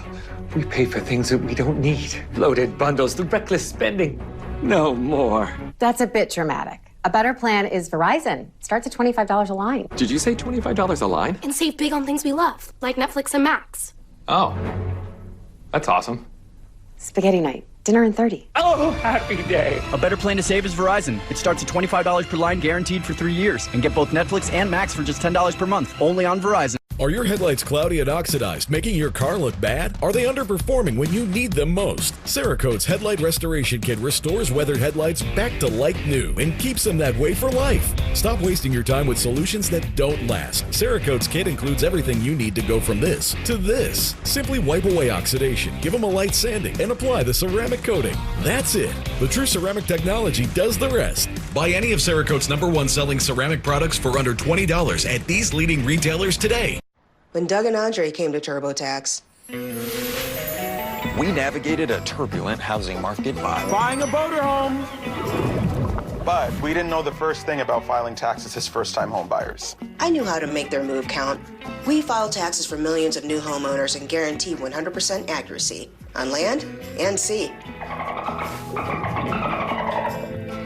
Speaker 5: We pay for things that we don't need. Loaded bundles, the reckless spending. No more.
Speaker 7: That's a bit dramatic. A better plan is Verizon. Starts at $25 a line.
Speaker 5: Did you say $25 a line?
Speaker 6: And save big on things we love, like Netflix and Max.
Speaker 5: Oh, that's awesome.
Speaker 7: Spaghetti night. Dinner in 30.
Speaker 5: Oh, happy day.
Speaker 9: A better plan to save is Verizon. It starts at $25 per line, guaranteed for 3 years. And get both Netflix and Max for just $10 per month. Only on Verizon.
Speaker 12: Are your headlights cloudy and oxidized, making your car look bad? Are they underperforming when you need them most? Cerakote's Headlight Restoration Kit restores weathered headlights back to like new and keeps them that way for life. Stop wasting your time with solutions that don't last. Cerakote's kit includes everything you need to go from this to this. Simply wipe away oxidation, give them a light sanding, and apply the ceramic coating. That's it. The True Ceramic technology does the rest. Buy any of Cerakote's #1 selling ceramic products for under $20 at these leading retailers today.
Speaker 25: When Doug and Andre came to TurboTax,
Speaker 26: we navigated a turbulent housing market by
Speaker 10: buying a motorhome.
Speaker 27: But we didn't know the first thing about filing taxes as first-time home buyers.
Speaker 25: I knew how to make their move count. We file taxes for millions of new homeowners and guarantee 100% accuracy on land and sea.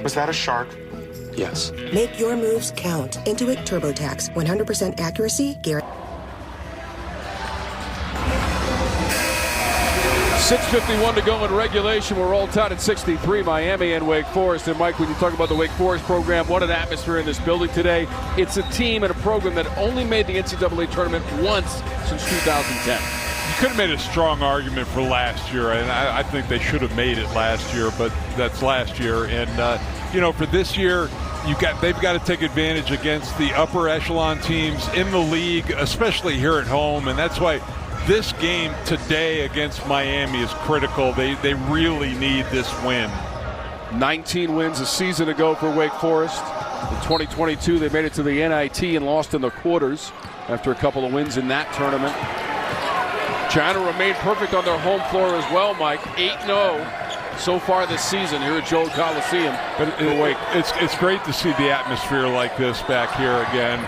Speaker 27: Was that a shark?
Speaker 26: Yes.
Speaker 25: Make your moves count. Intuit TurboTax. 100% accuracy guarantee.
Speaker 2: 6:51 to go in regulation. We're all tied at 63, Miami and Wake Forest. And Mike, when you talk about the Wake Forest program, what an atmosphere in this building today. It's a team and a program that only made the NCAA tournament once since 2010.
Speaker 1: You could have made a strong argument for last year, and I think they should have made it last year, but that's last year. And, for this year, they've got to take advantage against the upper echelon teams in the league, especially here at home, and that's why this game today against Miami is critical. They really need this win.
Speaker 2: 19 wins a season ago for Wake Forest. In 2022, they made it to the NIT and lost in the quarters after a couple of wins in that tournament. Trying to remain perfect on their home floor as well, Mike. 8-0 so far this season here at Joel Coliseum.
Speaker 1: But it's great to see the atmosphere like this back here again.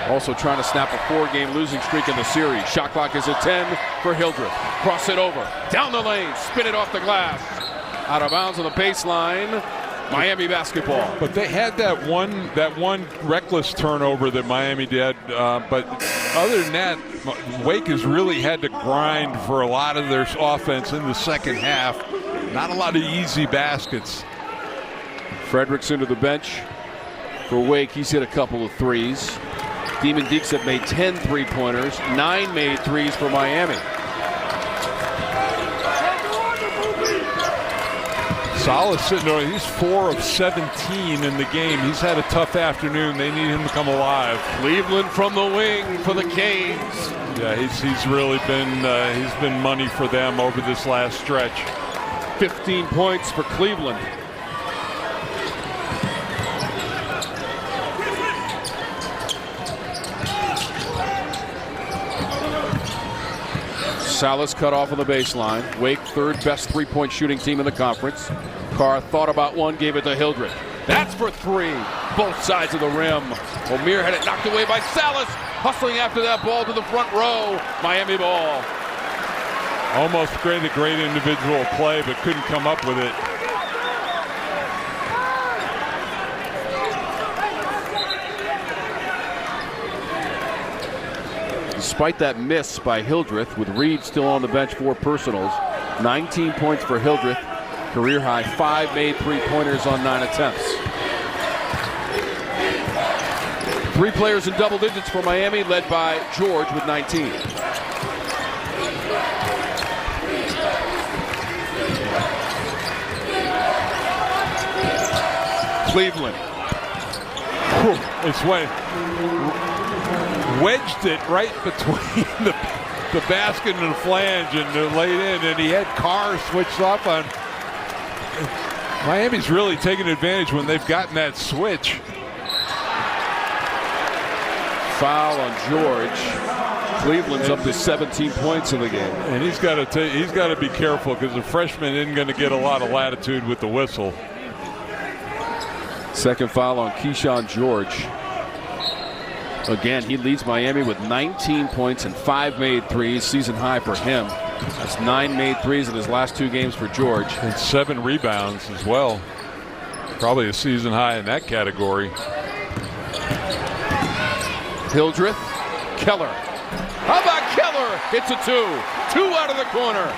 Speaker 2: Also trying to snap a 4-game losing streak in the series. Shot clock is at 10 for Hildreth. Cross it over. Down the lane. Spin it off the glass. Out of bounds on the baseline. Miami basketball.
Speaker 1: But they had that one reckless turnover that Miami did. But other than that, Wake has really had to grind for a lot of their offense in the second half. Not a lot of easy baskets.
Speaker 2: Frederickson to the bench for Wake. He's hit a couple of threes. Demon Deacons have made 10 three-pointers, 9 made threes for Miami.
Speaker 1: Sallis sitting there, he's 4 of 17 in the game. He's had a tough afternoon. They need him to come alive.
Speaker 2: Cleveland from the wing for the Canes.
Speaker 1: Yeah, he's really been money for them over this last stretch.
Speaker 2: 15 points for Cleveland. Sallis cut off on the baseline. Wake, third best three-point shooting team in the conference. Carr thought about one, gave it to Hildreth. That's for 3. Both sides of the rim. O'Meara had it knocked away by Sallis. Hustling after that ball to the front row. Miami ball.
Speaker 1: Almost created a great individual play, but couldn't come up with it.
Speaker 2: Despite that miss by Hildreth, with Reed still on the bench for personals, 19 points for Hildreth, career high, 5 made three-pointers on 9 attempts. 3 players in double digits for Miami, led by George with 19. Cleveland.
Speaker 1: It's wedged it right between the basket and the flange and laid in, and he had Carr switched off on. Miami's really taken advantage when they've gotten that switch.
Speaker 2: Foul on George. Cleveland's up to 17 points in the game.
Speaker 1: And he's got to be careful because the freshman isn't going to get a lot of latitude with the whistle.
Speaker 2: Second foul on Kyshawn George. Again, he leads Miami with 19 points and 5 made threes, season high for him. That's 9 made threes in his last 2 games for George.
Speaker 1: And 7 rebounds as well. Probably a season high in that category.
Speaker 2: Hildreth, Keller. How about Keller? It's a 2. 2 out of the corner.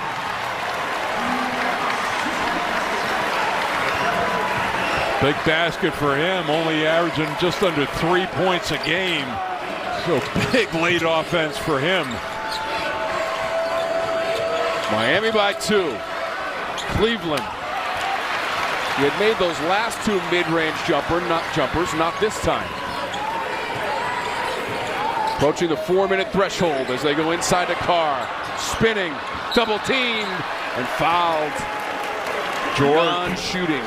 Speaker 1: Big basket for him, only averaging just under 3 points a game. So big late offense for him.
Speaker 2: Miami by 2. Cleveland. He had made those last 2 mid-range jumpers, not this time. Approaching the 4-minute threshold as they go inside the Carr. Spinning, double teamed, and fouled. George shooting.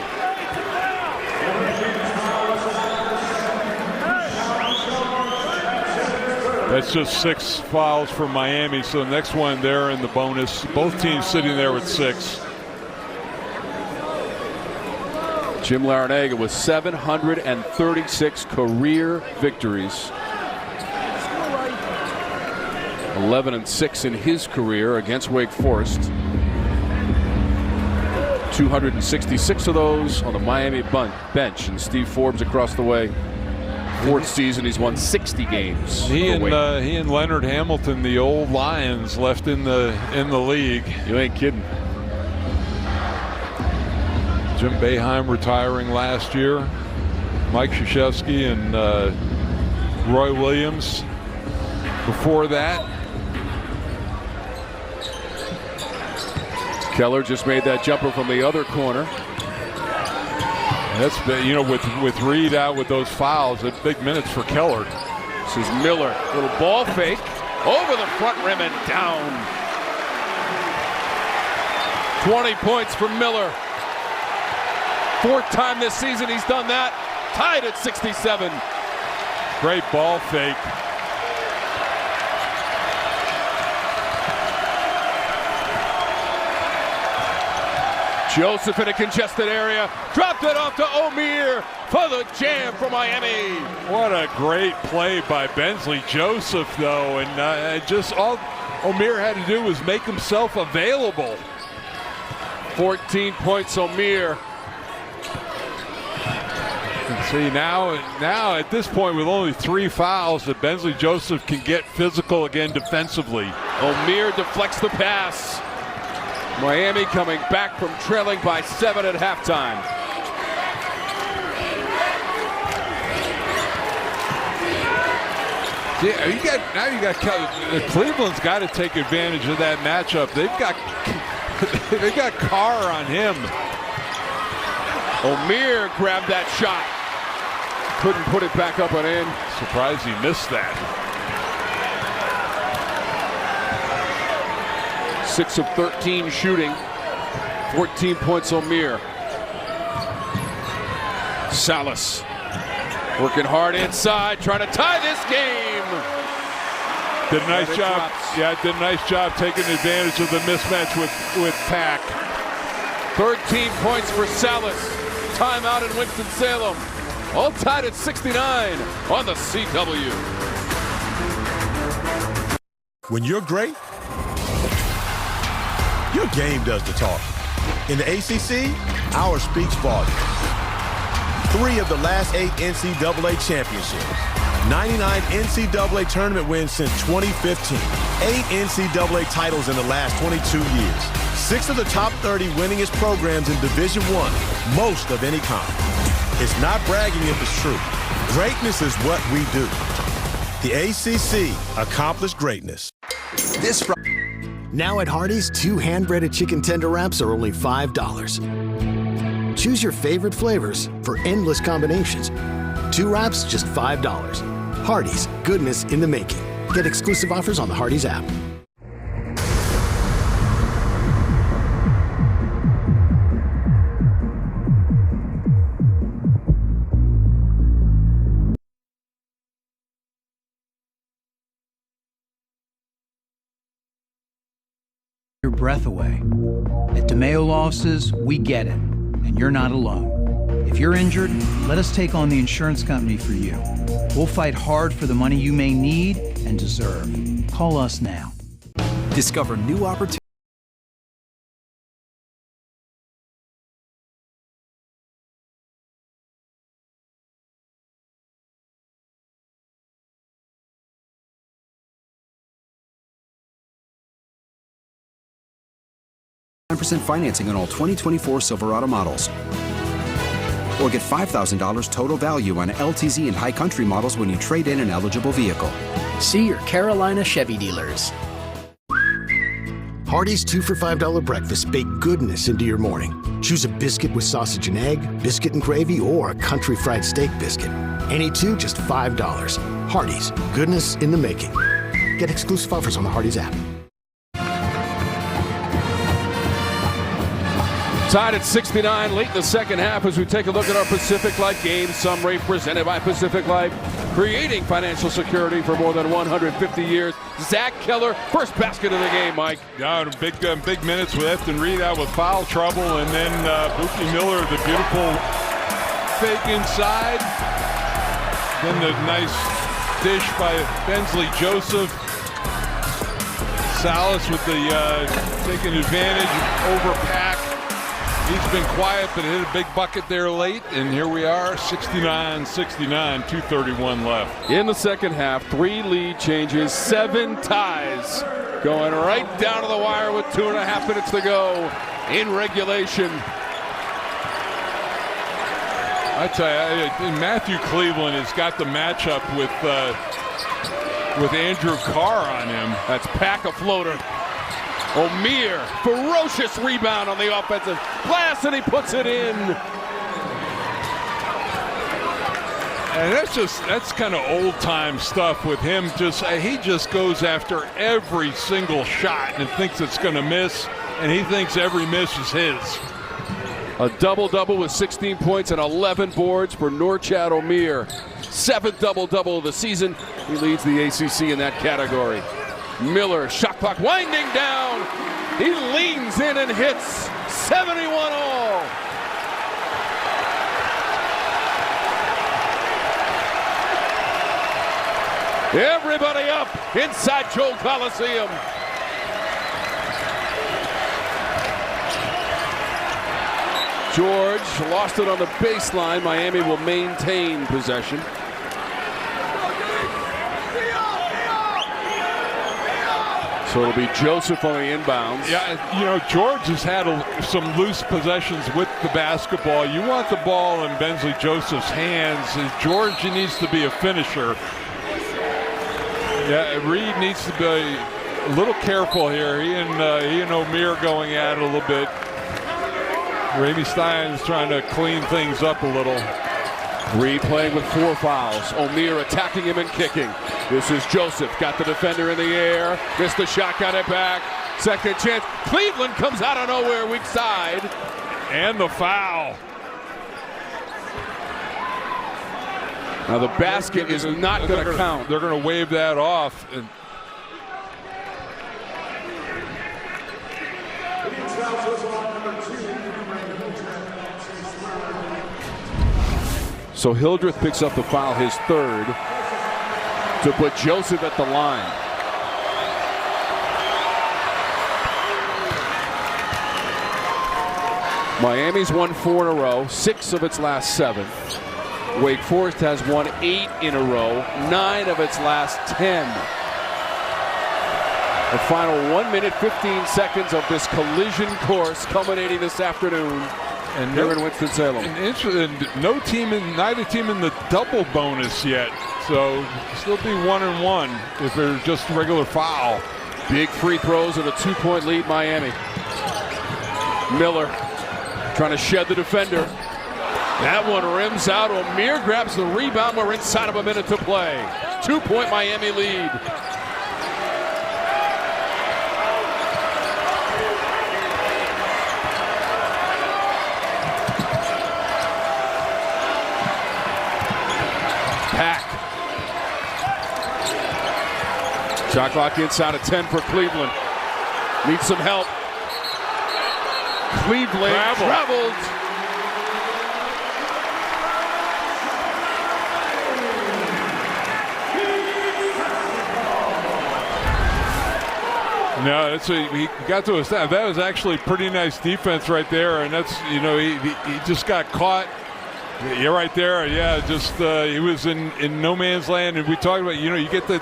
Speaker 1: That's just 6 fouls for Miami, so the next one there in the bonus. Both teams sitting there with 6.
Speaker 2: Jim Larinaga with 736 career victories. 11-6 in his career against Wake Forest. 266 of those on the Miami bench, and Steve Forbes across the way. 4th season, he's won 60 games.
Speaker 1: He and Leonard Hamilton, the old Lions, left in the league.
Speaker 2: You ain't kidding.
Speaker 1: Jim Boeheim retiring last year. Mike Krzyzewski and Roy Williams before that.
Speaker 2: Keller just made that jumper from the other corner.
Speaker 1: That's been, with Reed out with those fouls, it's big minutes for Keller.
Speaker 2: This is Miller, little ball fake over the front rim and down. 20 points for Miller. 4th time this season he's done that. Tied at 67.
Speaker 1: Great ball fake.
Speaker 2: Joseph in a congested area, dropped it off to Omier for the jam for Miami.
Speaker 1: What a great play by Bensley Joseph, though, and just all Omier had to do was make himself available.
Speaker 2: 14 points, Omier.
Speaker 1: And see, now at this point with only 3 fouls, that Bensley Joseph can get physical again defensively.
Speaker 2: Omier deflects the pass. Miami coming back from trailing by 7 at halftime.
Speaker 1: Yeah, you got Cleveland's got to take advantage of that matchup. They've got Carr on him.
Speaker 2: Omier grabbed that shot. Couldn't put it back up and in.
Speaker 1: Surprised he missed that.
Speaker 2: 6 of 13 shooting. 14 points Omier. Sallis working hard inside, trying to tie this game.
Speaker 1: Did a nice job.
Speaker 2: Drops.
Speaker 1: Yeah, did a nice job taking advantage of the mismatch with Pack.
Speaker 2: 13 points for Sallis. Timeout in Winston-Salem. All tied at 69 on the CW.
Speaker 3: When you're great, your game does the talk. In the ACC, ours speaks volumes. 3 of the last 8 NCAA championships, 99 NCAA tournament wins since 2015. 8 NCAA titles in the last 22 years. 6 of the top 30 winningest programs in Division I, most of any conference. It's not bragging if it's true. Greatness is what we do. The ACC accomplished greatness.
Speaker 13: This Friday. Now at Hardee's, 2 hand-breaded chicken tender wraps are only $5. Choose your favorite flavors for endless combinations. 2 wraps, just $5. Hardee's, goodness in the making. Get exclusive offers on the Hardee's app.
Speaker 14: Your breath away. At DeMayo Law Offices, we get it, and you're not alone. If you're injured, let us take on the insurance company for you. We'll fight hard for the money you may need and deserve. Call us now.
Speaker 15: Discover new opportunities. % financing on all 2024 Silverado models. Or get $5,000 total value on LTZ and High Country models when you trade in an eligible vehicle.
Speaker 16: See your Carolina Chevy dealers.
Speaker 13: Hardee's 2 for $5 breakfast bake goodness into your morning. Choose a biscuit with sausage and egg, biscuit and gravy, or a country fried steak biscuit. Any 2, just $5. Hardee's, goodness in the making. Get exclusive offers on the Hardee's app.
Speaker 2: Tied at 69 late in the second half as we take a look at our Pacific Life game summary presented by Pacific Life, creating financial security for more than 150 years. Zach Keller, first basket of the game, Mike.
Speaker 1: Yeah, big minutes with Efton Reed out with foul trouble, and then Boopie Miller, the beautiful fake inside. Then the nice dish by Bensley Joseph. Sallis with the taking advantage, overpack. He's been quiet, but hit a big bucket there late, and here we are, 69-69, 2:31 left.
Speaker 2: In the second half, 3 lead changes, 7 ties, going right down to the wire with 2.5 minutes to go in regulation.
Speaker 1: I tell you, Matthew Cleveland has got the matchup with Andrew Carr on him.
Speaker 2: That's pack a floater. O'Meara, ferocious rebound on the offensive glass, and he puts it in.
Speaker 1: And that's kind of old-time stuff with him. He just goes after every single shot and thinks it's going to miss, and he thinks every miss is his.
Speaker 2: A double-double with 16 points and 11 boards for Norchad O'Meara. 7th double-double of the season. He leads the ACC in that category. Miller, shot clock winding down. He leans in and hits. 71 all. Everybody up inside Joel Coliseum. George lost it on the baseline. Miami will maintain possession. So it'll be Joseph on the inbounds.
Speaker 1: Yeah, George has had some loose possessions with the basketball. You want the ball in Bensley Joseph's hands. George needs to be a finisher. Yeah, Reed needs to be a little careful here. He and O'Meara going at it a little bit. Ramey Stein's trying to clean things up a little.
Speaker 2: Reed playing with 4 fouls. O'Meara attacking him and kicking. This is Joseph, got the defender in the air, missed the shot, got it back. Second chance. Cleveland comes out of nowhere, weak side.
Speaker 1: And the foul.
Speaker 2: Now the basket is not going to count.
Speaker 1: They're going to wave that off.
Speaker 2: So Hildreth picks up the foul, his 3rd, to put Joseph at the line. Miami's won 4 in a row, 6 of its last 7. Wake Forest has won 8 in a row, 9 of its last 10. The final 1 minute, 15 seconds of this collision course culminating this afternoon
Speaker 1: and
Speaker 2: here in Winston-Salem.
Speaker 1: And neither team in the double bonus yet. So still be 1-1 if there's just regular foul.
Speaker 2: Big free throws and a 2-point lead, Miami. Miller trying to shed the defender. That one rims out. O'Meara grabs the rebound. We're inside of a minute to play. 2-point Miami lead. Pack. Shot clock inside of 10 for Cleveland. Needs some help. Cleveland traveled.
Speaker 1: No, he got to us. That was actually pretty nice defense right there, and that's, you know, he just got caught. You're right there. Yeah, just he was in no man's land, and we talked about, you know, you get the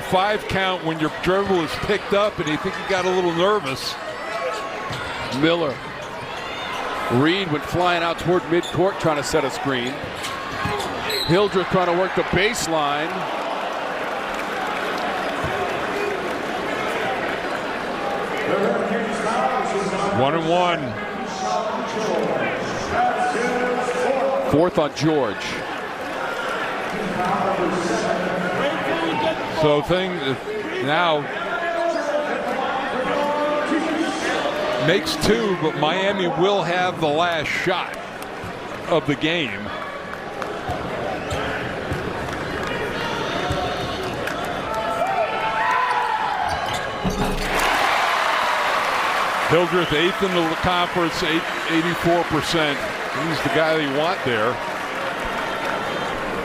Speaker 1: 5 count when your dribble is picked up, and you think you got a little nervous.
Speaker 2: Miller. Reed went flying out toward midcourt trying to set a screen. Hildreth trying to work the baseline.
Speaker 1: One and one.
Speaker 2: 4th on George.
Speaker 1: So thing now makes 2, but Miami will have the last shot of the game. Hildreth 8th in the conference, 84%. He's the guy you want there.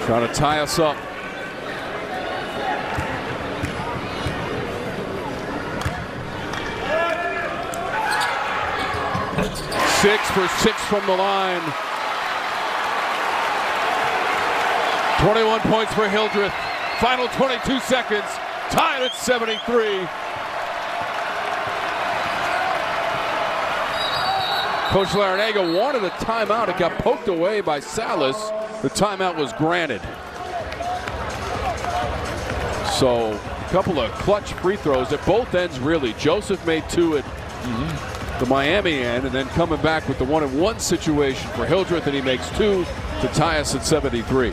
Speaker 2: Trying to tie us up. Six for 6 from the line. 21 points for Hildreth. Final 22 seconds. Tied at 73. Coach Larinaga wanted a timeout. It got poked away by Sallis. The timeout was granted. So a couple of clutch free throws at both ends, really. Joseph made 2 at the Miami end, and then coming back with the 1-and-1 situation for Hildreth, and he makes 2 to tie us at 73.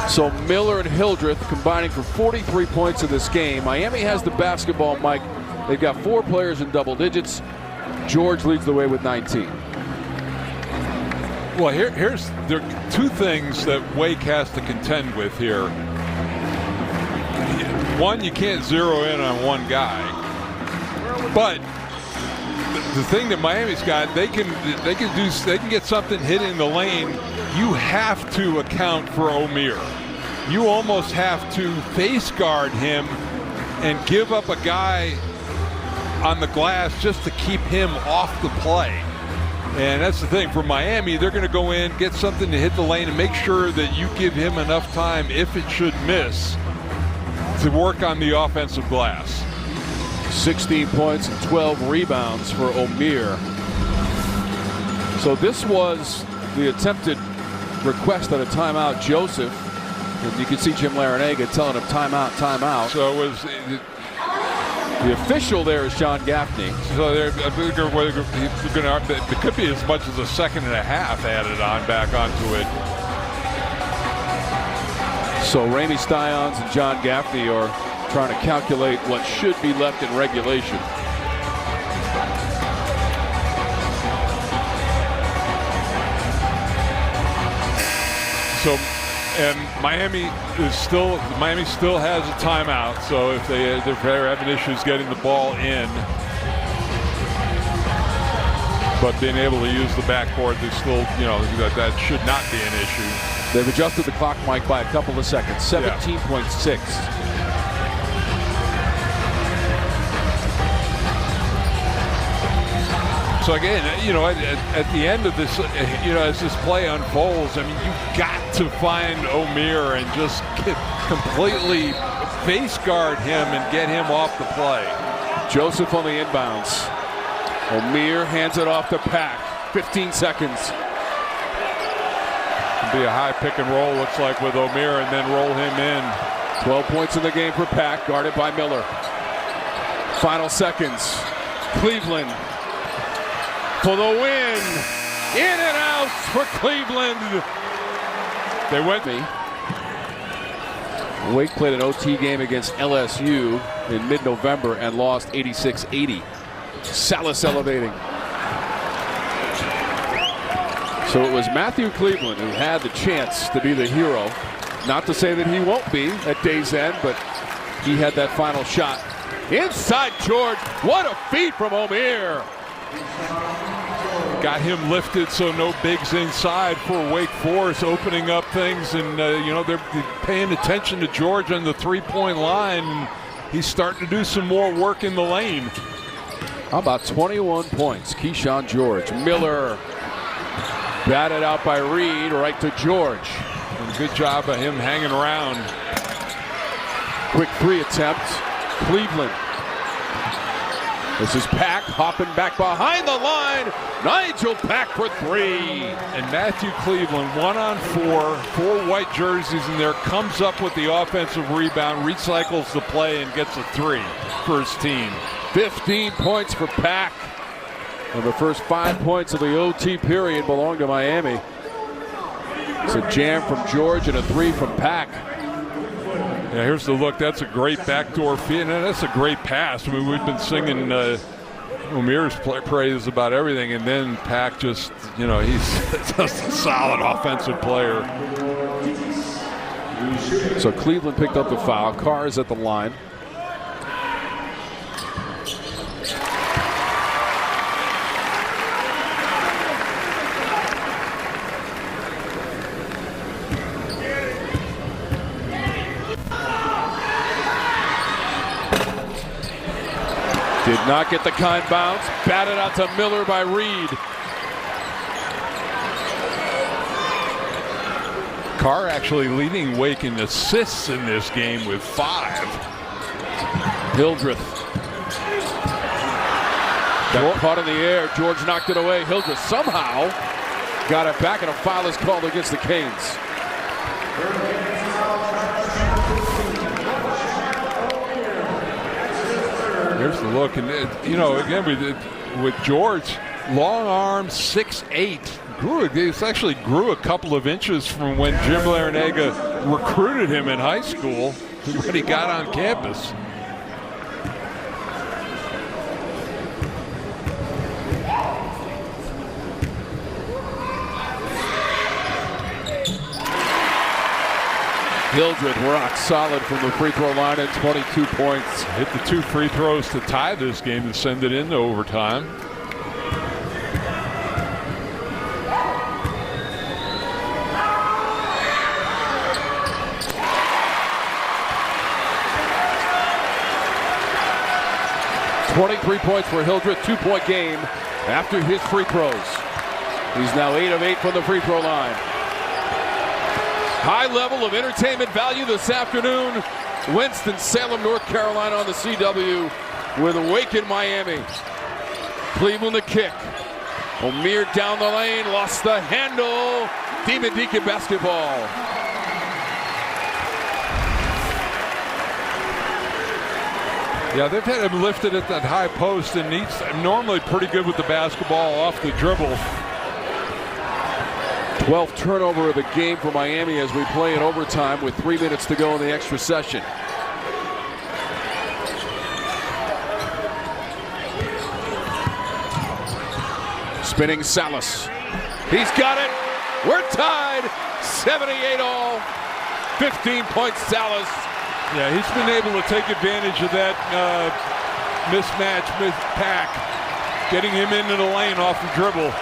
Speaker 2: So Miller and Hildreth combining for 43 points in this game. Miami has the basketball, Mike. They've got 4 players in double digits. George leads the way with 19.
Speaker 1: Well, there are 2 things that Wake has to contend with here. One, you can't zero in on one guy. But the thing that Miami's got, they can get something hit in the lane. You have to account for O'Meara. You almost have to face guard him and give up a guy on the glass just to keep him off the play. And that's the thing for Miami. They're going to go in, get something to hit the lane, and make sure that you give him enough time, if it should miss, to work on the offensive glass.
Speaker 2: 16 points and 12 rebounds for O'Meara. So this was the attempted request at a timeout. Joseph, and you can see Jim Larinaga telling him timeout, timeout.
Speaker 1: So it was
Speaker 2: the official there is Sean Gaffney.
Speaker 1: So there could be as much as a second and a half added on back onto it.
Speaker 2: So Ramey Styons and John Gaffney are trying to calculate what should be left in regulation.
Speaker 1: So, and Miami still has a timeout. So if they're having issues getting the ball in, but being able to use the backcourt, they still, that should not be an issue.
Speaker 2: They've adjusted the clock, Mike, by a couple of seconds. 17.6.
Speaker 1: So again, at the end of this, as this play unfolds, I mean, you've got to find Omier and just completely face guard him and get him off the play.
Speaker 2: Joseph on the inbounds. Omier hands it off to Pack. 15 seconds.
Speaker 1: It'll be a high pick and roll, looks like, with Omier, and then roll him in.
Speaker 2: 12 points in the game for Pack, guarded by Miller. Final seconds. Cleveland for the win. In and out for Cleveland.
Speaker 1: They went
Speaker 2: me. Wake played an OT game against LSU in mid-November and lost 86-80. Sallis elevating. So it was Matthew Cleveland who had the chance to be the hero. Not to say that he won't be at day's end, but he had that final shot. Inside George. What a feed from Omier.
Speaker 1: Got him lifted so no bigs inside for Wake Forest, opening up things, and they're paying attention to George on the three-point line. And he's starting to do some more work in the lane.
Speaker 2: How about 21 points? Kyshawn George. Miller batted out by Reed, right to George.
Speaker 1: And good job of him hanging around.
Speaker 2: Quick three attempt. Cleveland. This is Pack hopping back behind the line. Nigel Pack for three.
Speaker 1: And Matthew Cleveland, 1-on-4, 4 white jerseys in there, comes up with the offensive rebound, recycles the play, and gets a three for his team.
Speaker 2: 15 points for Pack. And the first 5 points of the OT period belong to Miami. It's a jam from George and a three from Pack.
Speaker 1: Yeah, here's the look. That's a great backdoor feed, and that's a great pass. I mean, we've been singing Omier's praise about everything, and then Pack just, he's just a solid offensive player.
Speaker 2: So Cleveland picked up the foul. Carr is at the line. Did not get the kind bounce. Batted out to Miller by Reed.
Speaker 1: Carr actually leading Wake in assists in this game with 5.
Speaker 2: Hildreth. Got caught in the air. George knocked it away. Hildreth somehow got it back, and a foul is called against the Canes.
Speaker 1: Here's the look, and again with George, long arm, 6'8". It actually grew a couple of inches from when Jim Larinaga recruited him in high school when he got on campus.
Speaker 2: Hildreth rock solid from the free throw line at 22 points.
Speaker 1: Hit the 2 free throws to tie this game and send it into overtime.
Speaker 2: .23 points for Hildreth, 2-point game after his free throws. He's now 8 of 8 from the free throw line. High level of entertainment value this afternoon. Winston-Salem, North Carolina on the CW with Wake in Miami. Cleveland the kick. Omier down the lane, lost the handle. Demon Deacon basketball.
Speaker 1: Yeah, they've had him lifted at that high post, and he's normally pretty good with the basketball off the dribble.
Speaker 2: 12th turnover of the game for Miami as we play in overtime with 3 minutes to go in the extra session. Spinning Sallis. He's got it. We're tied. 78 all. 15 points Sallis.
Speaker 1: Yeah, he's been able to take advantage of that mismatch with Pack, getting him into the lane off the dribble.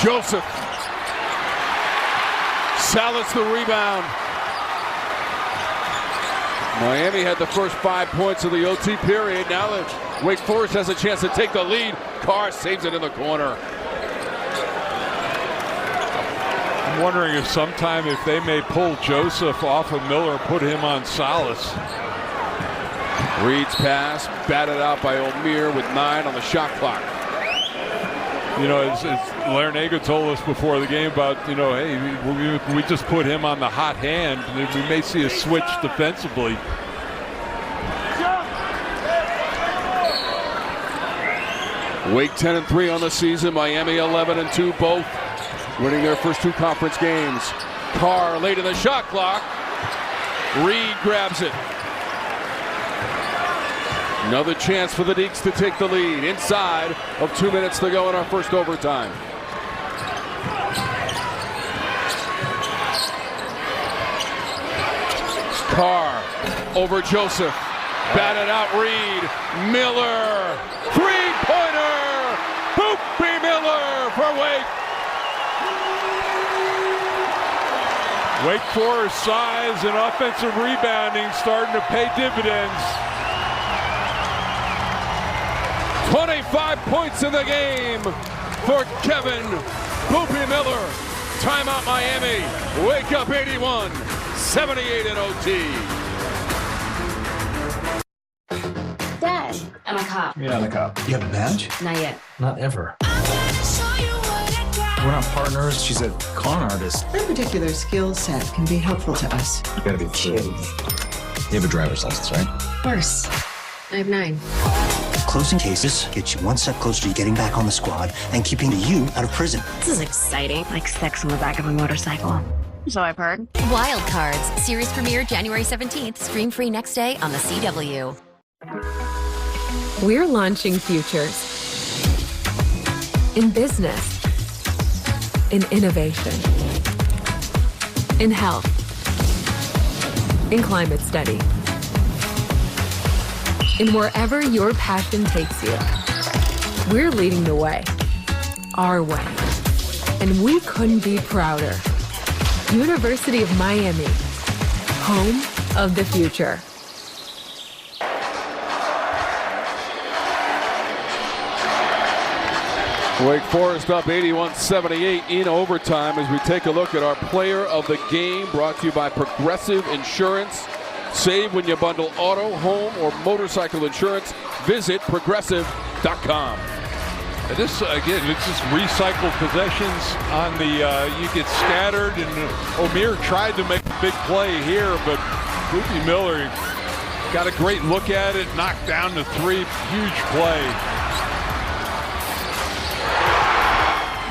Speaker 2: Joseph. Sallis the rebound. Miami had the first 5 points of the OT period. Now that Wake Forest has a chance to take the lead, Carr saves it in the corner.
Speaker 1: I'm wondering if sometime if they may pull Joseph off of Miller and put him on Sallis.
Speaker 2: Reed's pass, batted out by O'Meara with 9 on the shot clock.
Speaker 1: You know, as Larinaga told us before the game about, you know, hey, we just put him on the hot hand, and we may see a switch defensively.
Speaker 2: Wake 10-3 on the season. Miami 11-2, both winning their first 2 conference games. Carr late in the shot clock. Reed grabs it. Another chance for the Deeks to take the lead inside of 2 minutes to go in our first overtime. Carr over Joseph. Batted out Reed. Miller. Three-pointer. Boopie Miller for Wake.
Speaker 1: Wake Forest size and offensive rebounding starting to pay dividends.
Speaker 2: 25 points in the game for Kevin Boopie Miller. Timeout Miami. Wake up 81, 78 in OT.
Speaker 6: Dad, I'm a cop.
Speaker 9: You're not a cop. You have a badge?
Speaker 6: Not yet.
Speaker 9: Not ever. We're not partners. She's a con artist.
Speaker 8: That particular skill set can be helpful to us.
Speaker 9: You gotta be kidding me. You have a driver's license, right?
Speaker 6: Of course. I have 9.
Speaker 11: Closing cases gets you one step closer to getting back on the squad and keeping you out of prison.
Speaker 6: This is exciting. Like sex on the back of a motorcycle. So I've heard.
Speaker 22: Wild Cards. Series premiere January 17th. Stream free next day on the CW.
Speaker 17: We're launching futures. In business. In innovation. In health. In climate study. In wherever your passion takes you. We're leading the way. Our way. And we couldn't be prouder. University of Miami. Home of the future.
Speaker 2: Wake Forest up 81-78 in overtime as we take a look at our player of the game, brought to you by Progressive Insurance. Save when you bundle auto, home, or motorcycle insurance. Visit progressive.com.
Speaker 1: And this, again, it's just recycled possessions on the, you get scattered, and O'Meara tried to make a big play here, but Boopie Miller got a great look at it, knocked down the 3, huge play.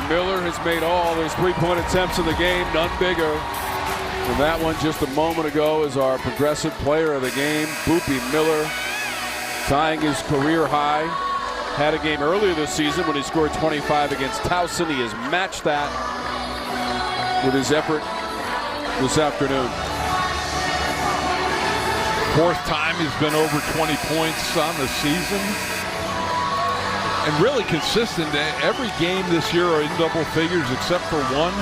Speaker 2: Miller has made all his three-point attempts in the game, none bigger. And that one just a moment ago is our progressive player of the game, Boopie Miller, tying his career high. Had a game earlier this season when he scored 25 against Towson. He has matched that with his effort this afternoon.
Speaker 1: 4th time he's been over 20 points on the season. And really consistent. Every game this year are in double figures except for one.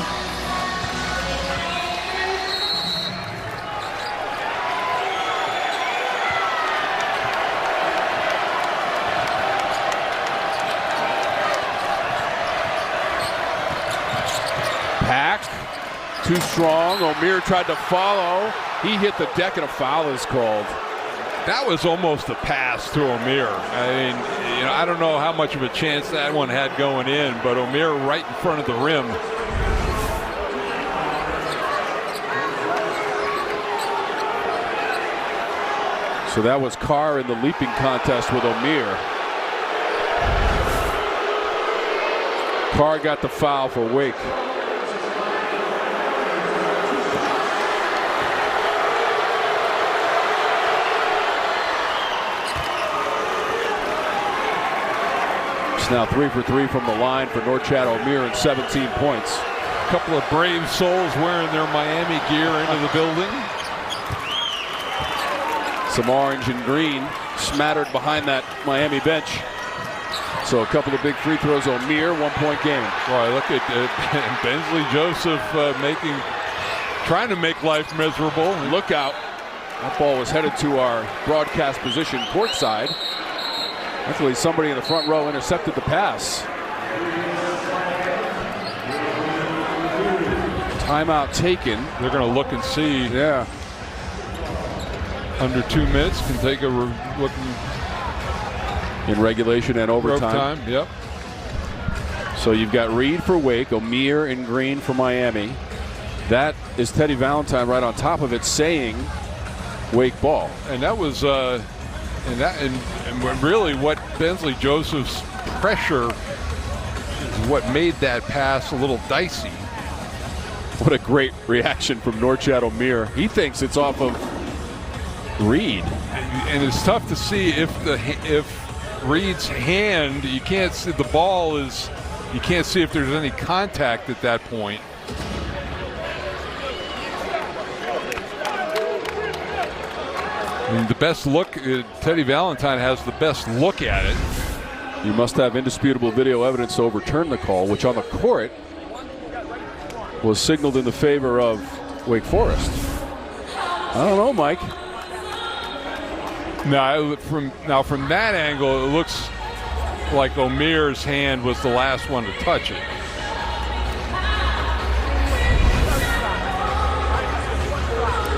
Speaker 2: Packed, too strong. O'Meara tried to follow. He hit the deck and a foul is called.
Speaker 1: That was almost a pass to O'Meara. I mean, you know, I don't know how much of a chance that one had going in, but O'Meara right in front of the rim.
Speaker 2: So that was Carr in the leaping contest with O'Meara. Carr got the foul for Wake. Now 3 for 3 from the line for Norchad O'Meara and 17 points.
Speaker 1: A couple of brave souls wearing their Miami gear into the building.
Speaker 2: Some orange and green smattered behind that Miami bench. So a couple of big free throws. O'Meara, 1-point game.
Speaker 1: Boy, look at Bensley Joseph trying to make life miserable.
Speaker 2: Look out. That ball was headed to our broadcast position courtside. Luckily, somebody in the front row intercepted the pass. Timeout taken.
Speaker 1: They're going to look and see.
Speaker 2: Yeah.
Speaker 1: Under 2 minutes can take a look
Speaker 2: in regulation and overtime.
Speaker 1: Yep.
Speaker 2: So you've got Reed for Wake, O'Meara and Green for Miami. That is Teddy Valentine right on top of it saying Wake ball.
Speaker 1: And that was and really what Bensley Joseph's pressure is what made that pass a little dicey.
Speaker 2: What a great reaction from Norchad O'Meara. He thinks it's off of Reed.
Speaker 1: And it's tough to see if Reed's hand, you can't see the ball is, you can't see if there's any contact at that point. I mean, the best look, Teddy Valentine has the best look at it.
Speaker 2: You must have indisputable video evidence to overturn the call, which on the court was signaled in the favor of Wake Forest. I don't know, Mike.
Speaker 1: Now from that angle, it looks like O'Meara's hand was the last one to touch it.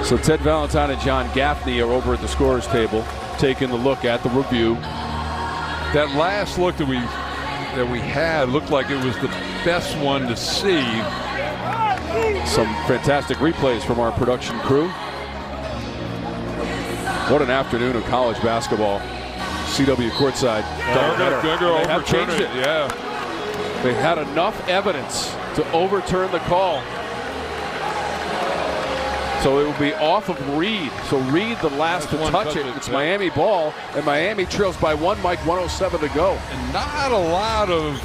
Speaker 2: So Ted Valentine and John Gaffney are over at the scorer's table, taking a look at the review.
Speaker 1: That last look that we had looked like it was the best one to see.
Speaker 2: Some fantastic replays from our production crew. What an afternoon of college basketball. CW courtside.
Speaker 1: They have changed it. Yeah.
Speaker 2: They had enough evidence to overturn the call. So it will be off of Reed. So Reed, the last to touch it. It's Miami ball, and Miami trails by 1, Mike, 1:07 to go.
Speaker 1: And not a lot of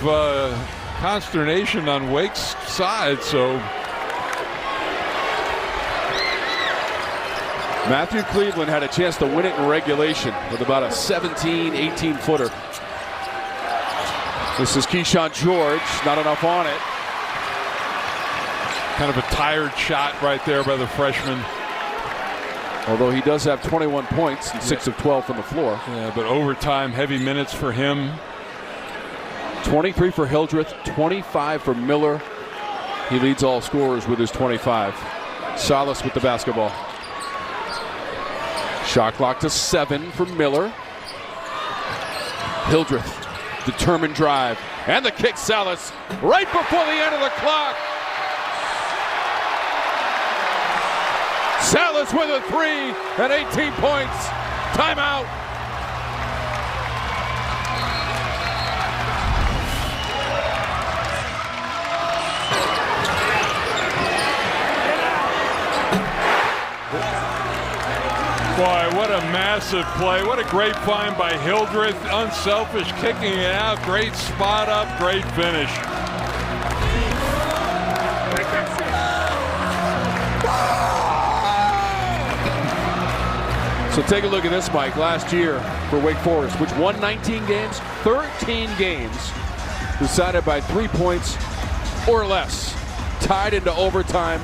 Speaker 1: consternation on Wake's side, so.
Speaker 2: Matthew Cleveland had a chance to win it in regulation with about a 17, 18-footer. This is Kyshawn George, not enough on it.
Speaker 1: Kind of a tired shot right there by the freshman.
Speaker 2: Although he does have 21 points and 6 of 12 from the floor.
Speaker 1: Yeah, but overtime, heavy minutes for him.
Speaker 2: 23 for Hildreth, 25 for Miller. He leads all scorers with his 25. Sallis with the basketball. Shot clock to 7 for Miller. Hildreth, determined drive. And the kick, Sallis, right before the end of the clock. Sallis with a 3 and 18 points. Timeout.
Speaker 1: Boy, what a massive play. What a great find by Hildreth. Unselfish, kicking it out. Great spot up, great finish.
Speaker 2: So take a look at this, Mike. Last year for Wake Forest, which won 19 games, 13 games decided by 3 points or less. Tied into overtime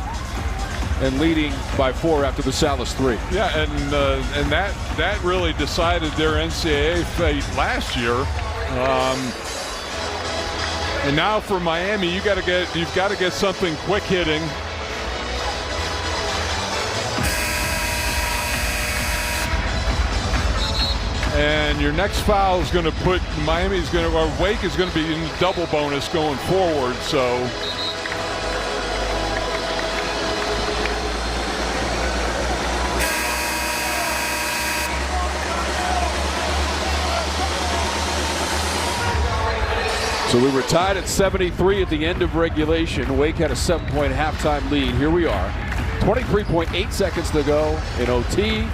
Speaker 2: and leading by 4 after the Sallis 3.
Speaker 1: Yeah, and that really decided their NCAA fate last year. And now for Miami, you've got to get something quick hitting. And your next foul is going to put Wake is going to be in double bonus going forward. So.
Speaker 2: So we were tied at 73 at the end of regulation. Wake had a 7-point halftime lead. Here we are. 23.8 seconds to go in OT.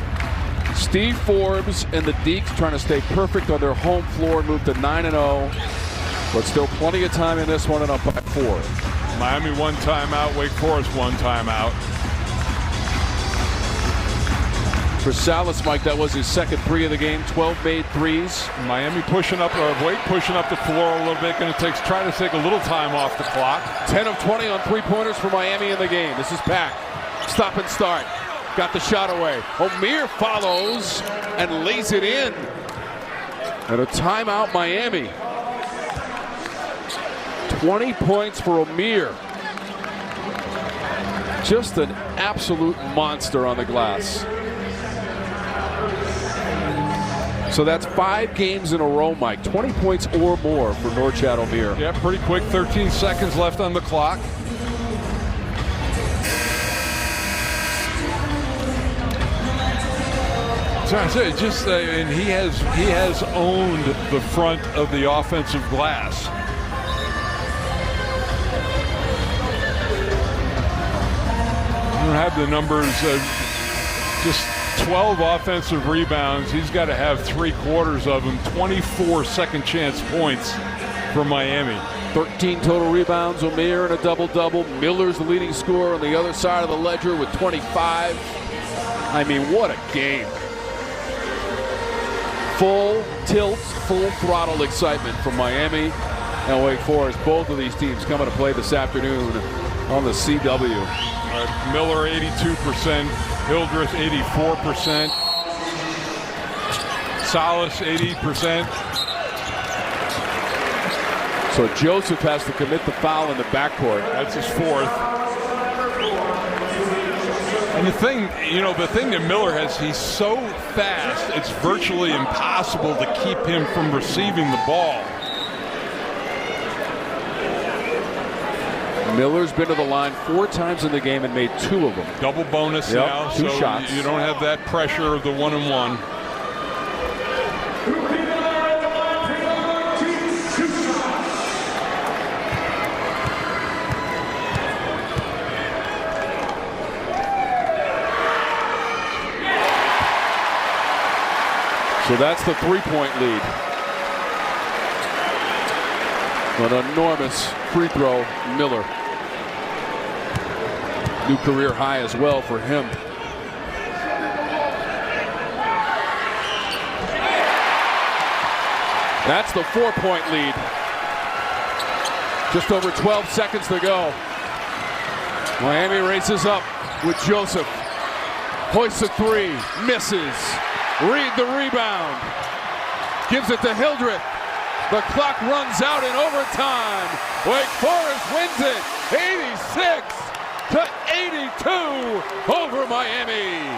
Speaker 2: Steve Forbes and the Deeks trying to stay perfect on their home floor, move to 9-0. But still plenty of time in this one and up by 4.
Speaker 1: Miami 1 timeout, Wake Forest 1 timeout.
Speaker 2: For Sallis, Mike, that was his second 3 of the game. 12 made threes.
Speaker 1: Miami pushing up, or Wake pushing up the floor a little bit. Going to try to take a little time off the clock.
Speaker 2: 10 of 20 on 3-pointers for Miami in the game. This is Pack. Stop and start. got the shot away. Omier follows and lays it in. And a timeout, Miami. 20 points for Omier. Just an absolute monster on the glass. So that's 5 games in a row, Mike. 20 points or more for Norchad Omier.
Speaker 1: Yeah, pretty quick. 13 seconds left on the clock. So I say, and he has owned the front of the offensive glass. I don't have the numbers. Just 12 offensive rebounds. He's got to have 3/4 of them. 24 second chance points for Miami.
Speaker 2: 13 total rebounds. Omier in a double-double. Miller's the leading scorer on the other side of the ledger with 25. I mean, what a game. Full tilt, full throttle excitement from Miami and Wake Forest. Both of these teams coming to play this afternoon on the CW.
Speaker 1: Miller 82%, Hildreth 84%, Sallis 80%.
Speaker 2: So Joseph has to commit the foul in the backcourt.
Speaker 1: That's his 4th. And the thing that Miller has, he's so fast, it's virtually impossible to keep him from receiving the ball.
Speaker 2: Miller's been to the line 4 times in the game and made 2 of them.
Speaker 1: Double bonus now,
Speaker 2: 2
Speaker 1: so
Speaker 2: shots.
Speaker 1: You don't have that pressure of the 1-and-1.
Speaker 2: So that's the 3-point lead. An enormous free throw, Miller. New career high as well for him. That's the 4-point lead. Just over 12 seconds to go. Miami races up with Joseph. Hoists a 3, misses. Reed the rebound. Gives it to Hildreth. The clock runs out in overtime. Wake Forest wins it 86-82 over Miami.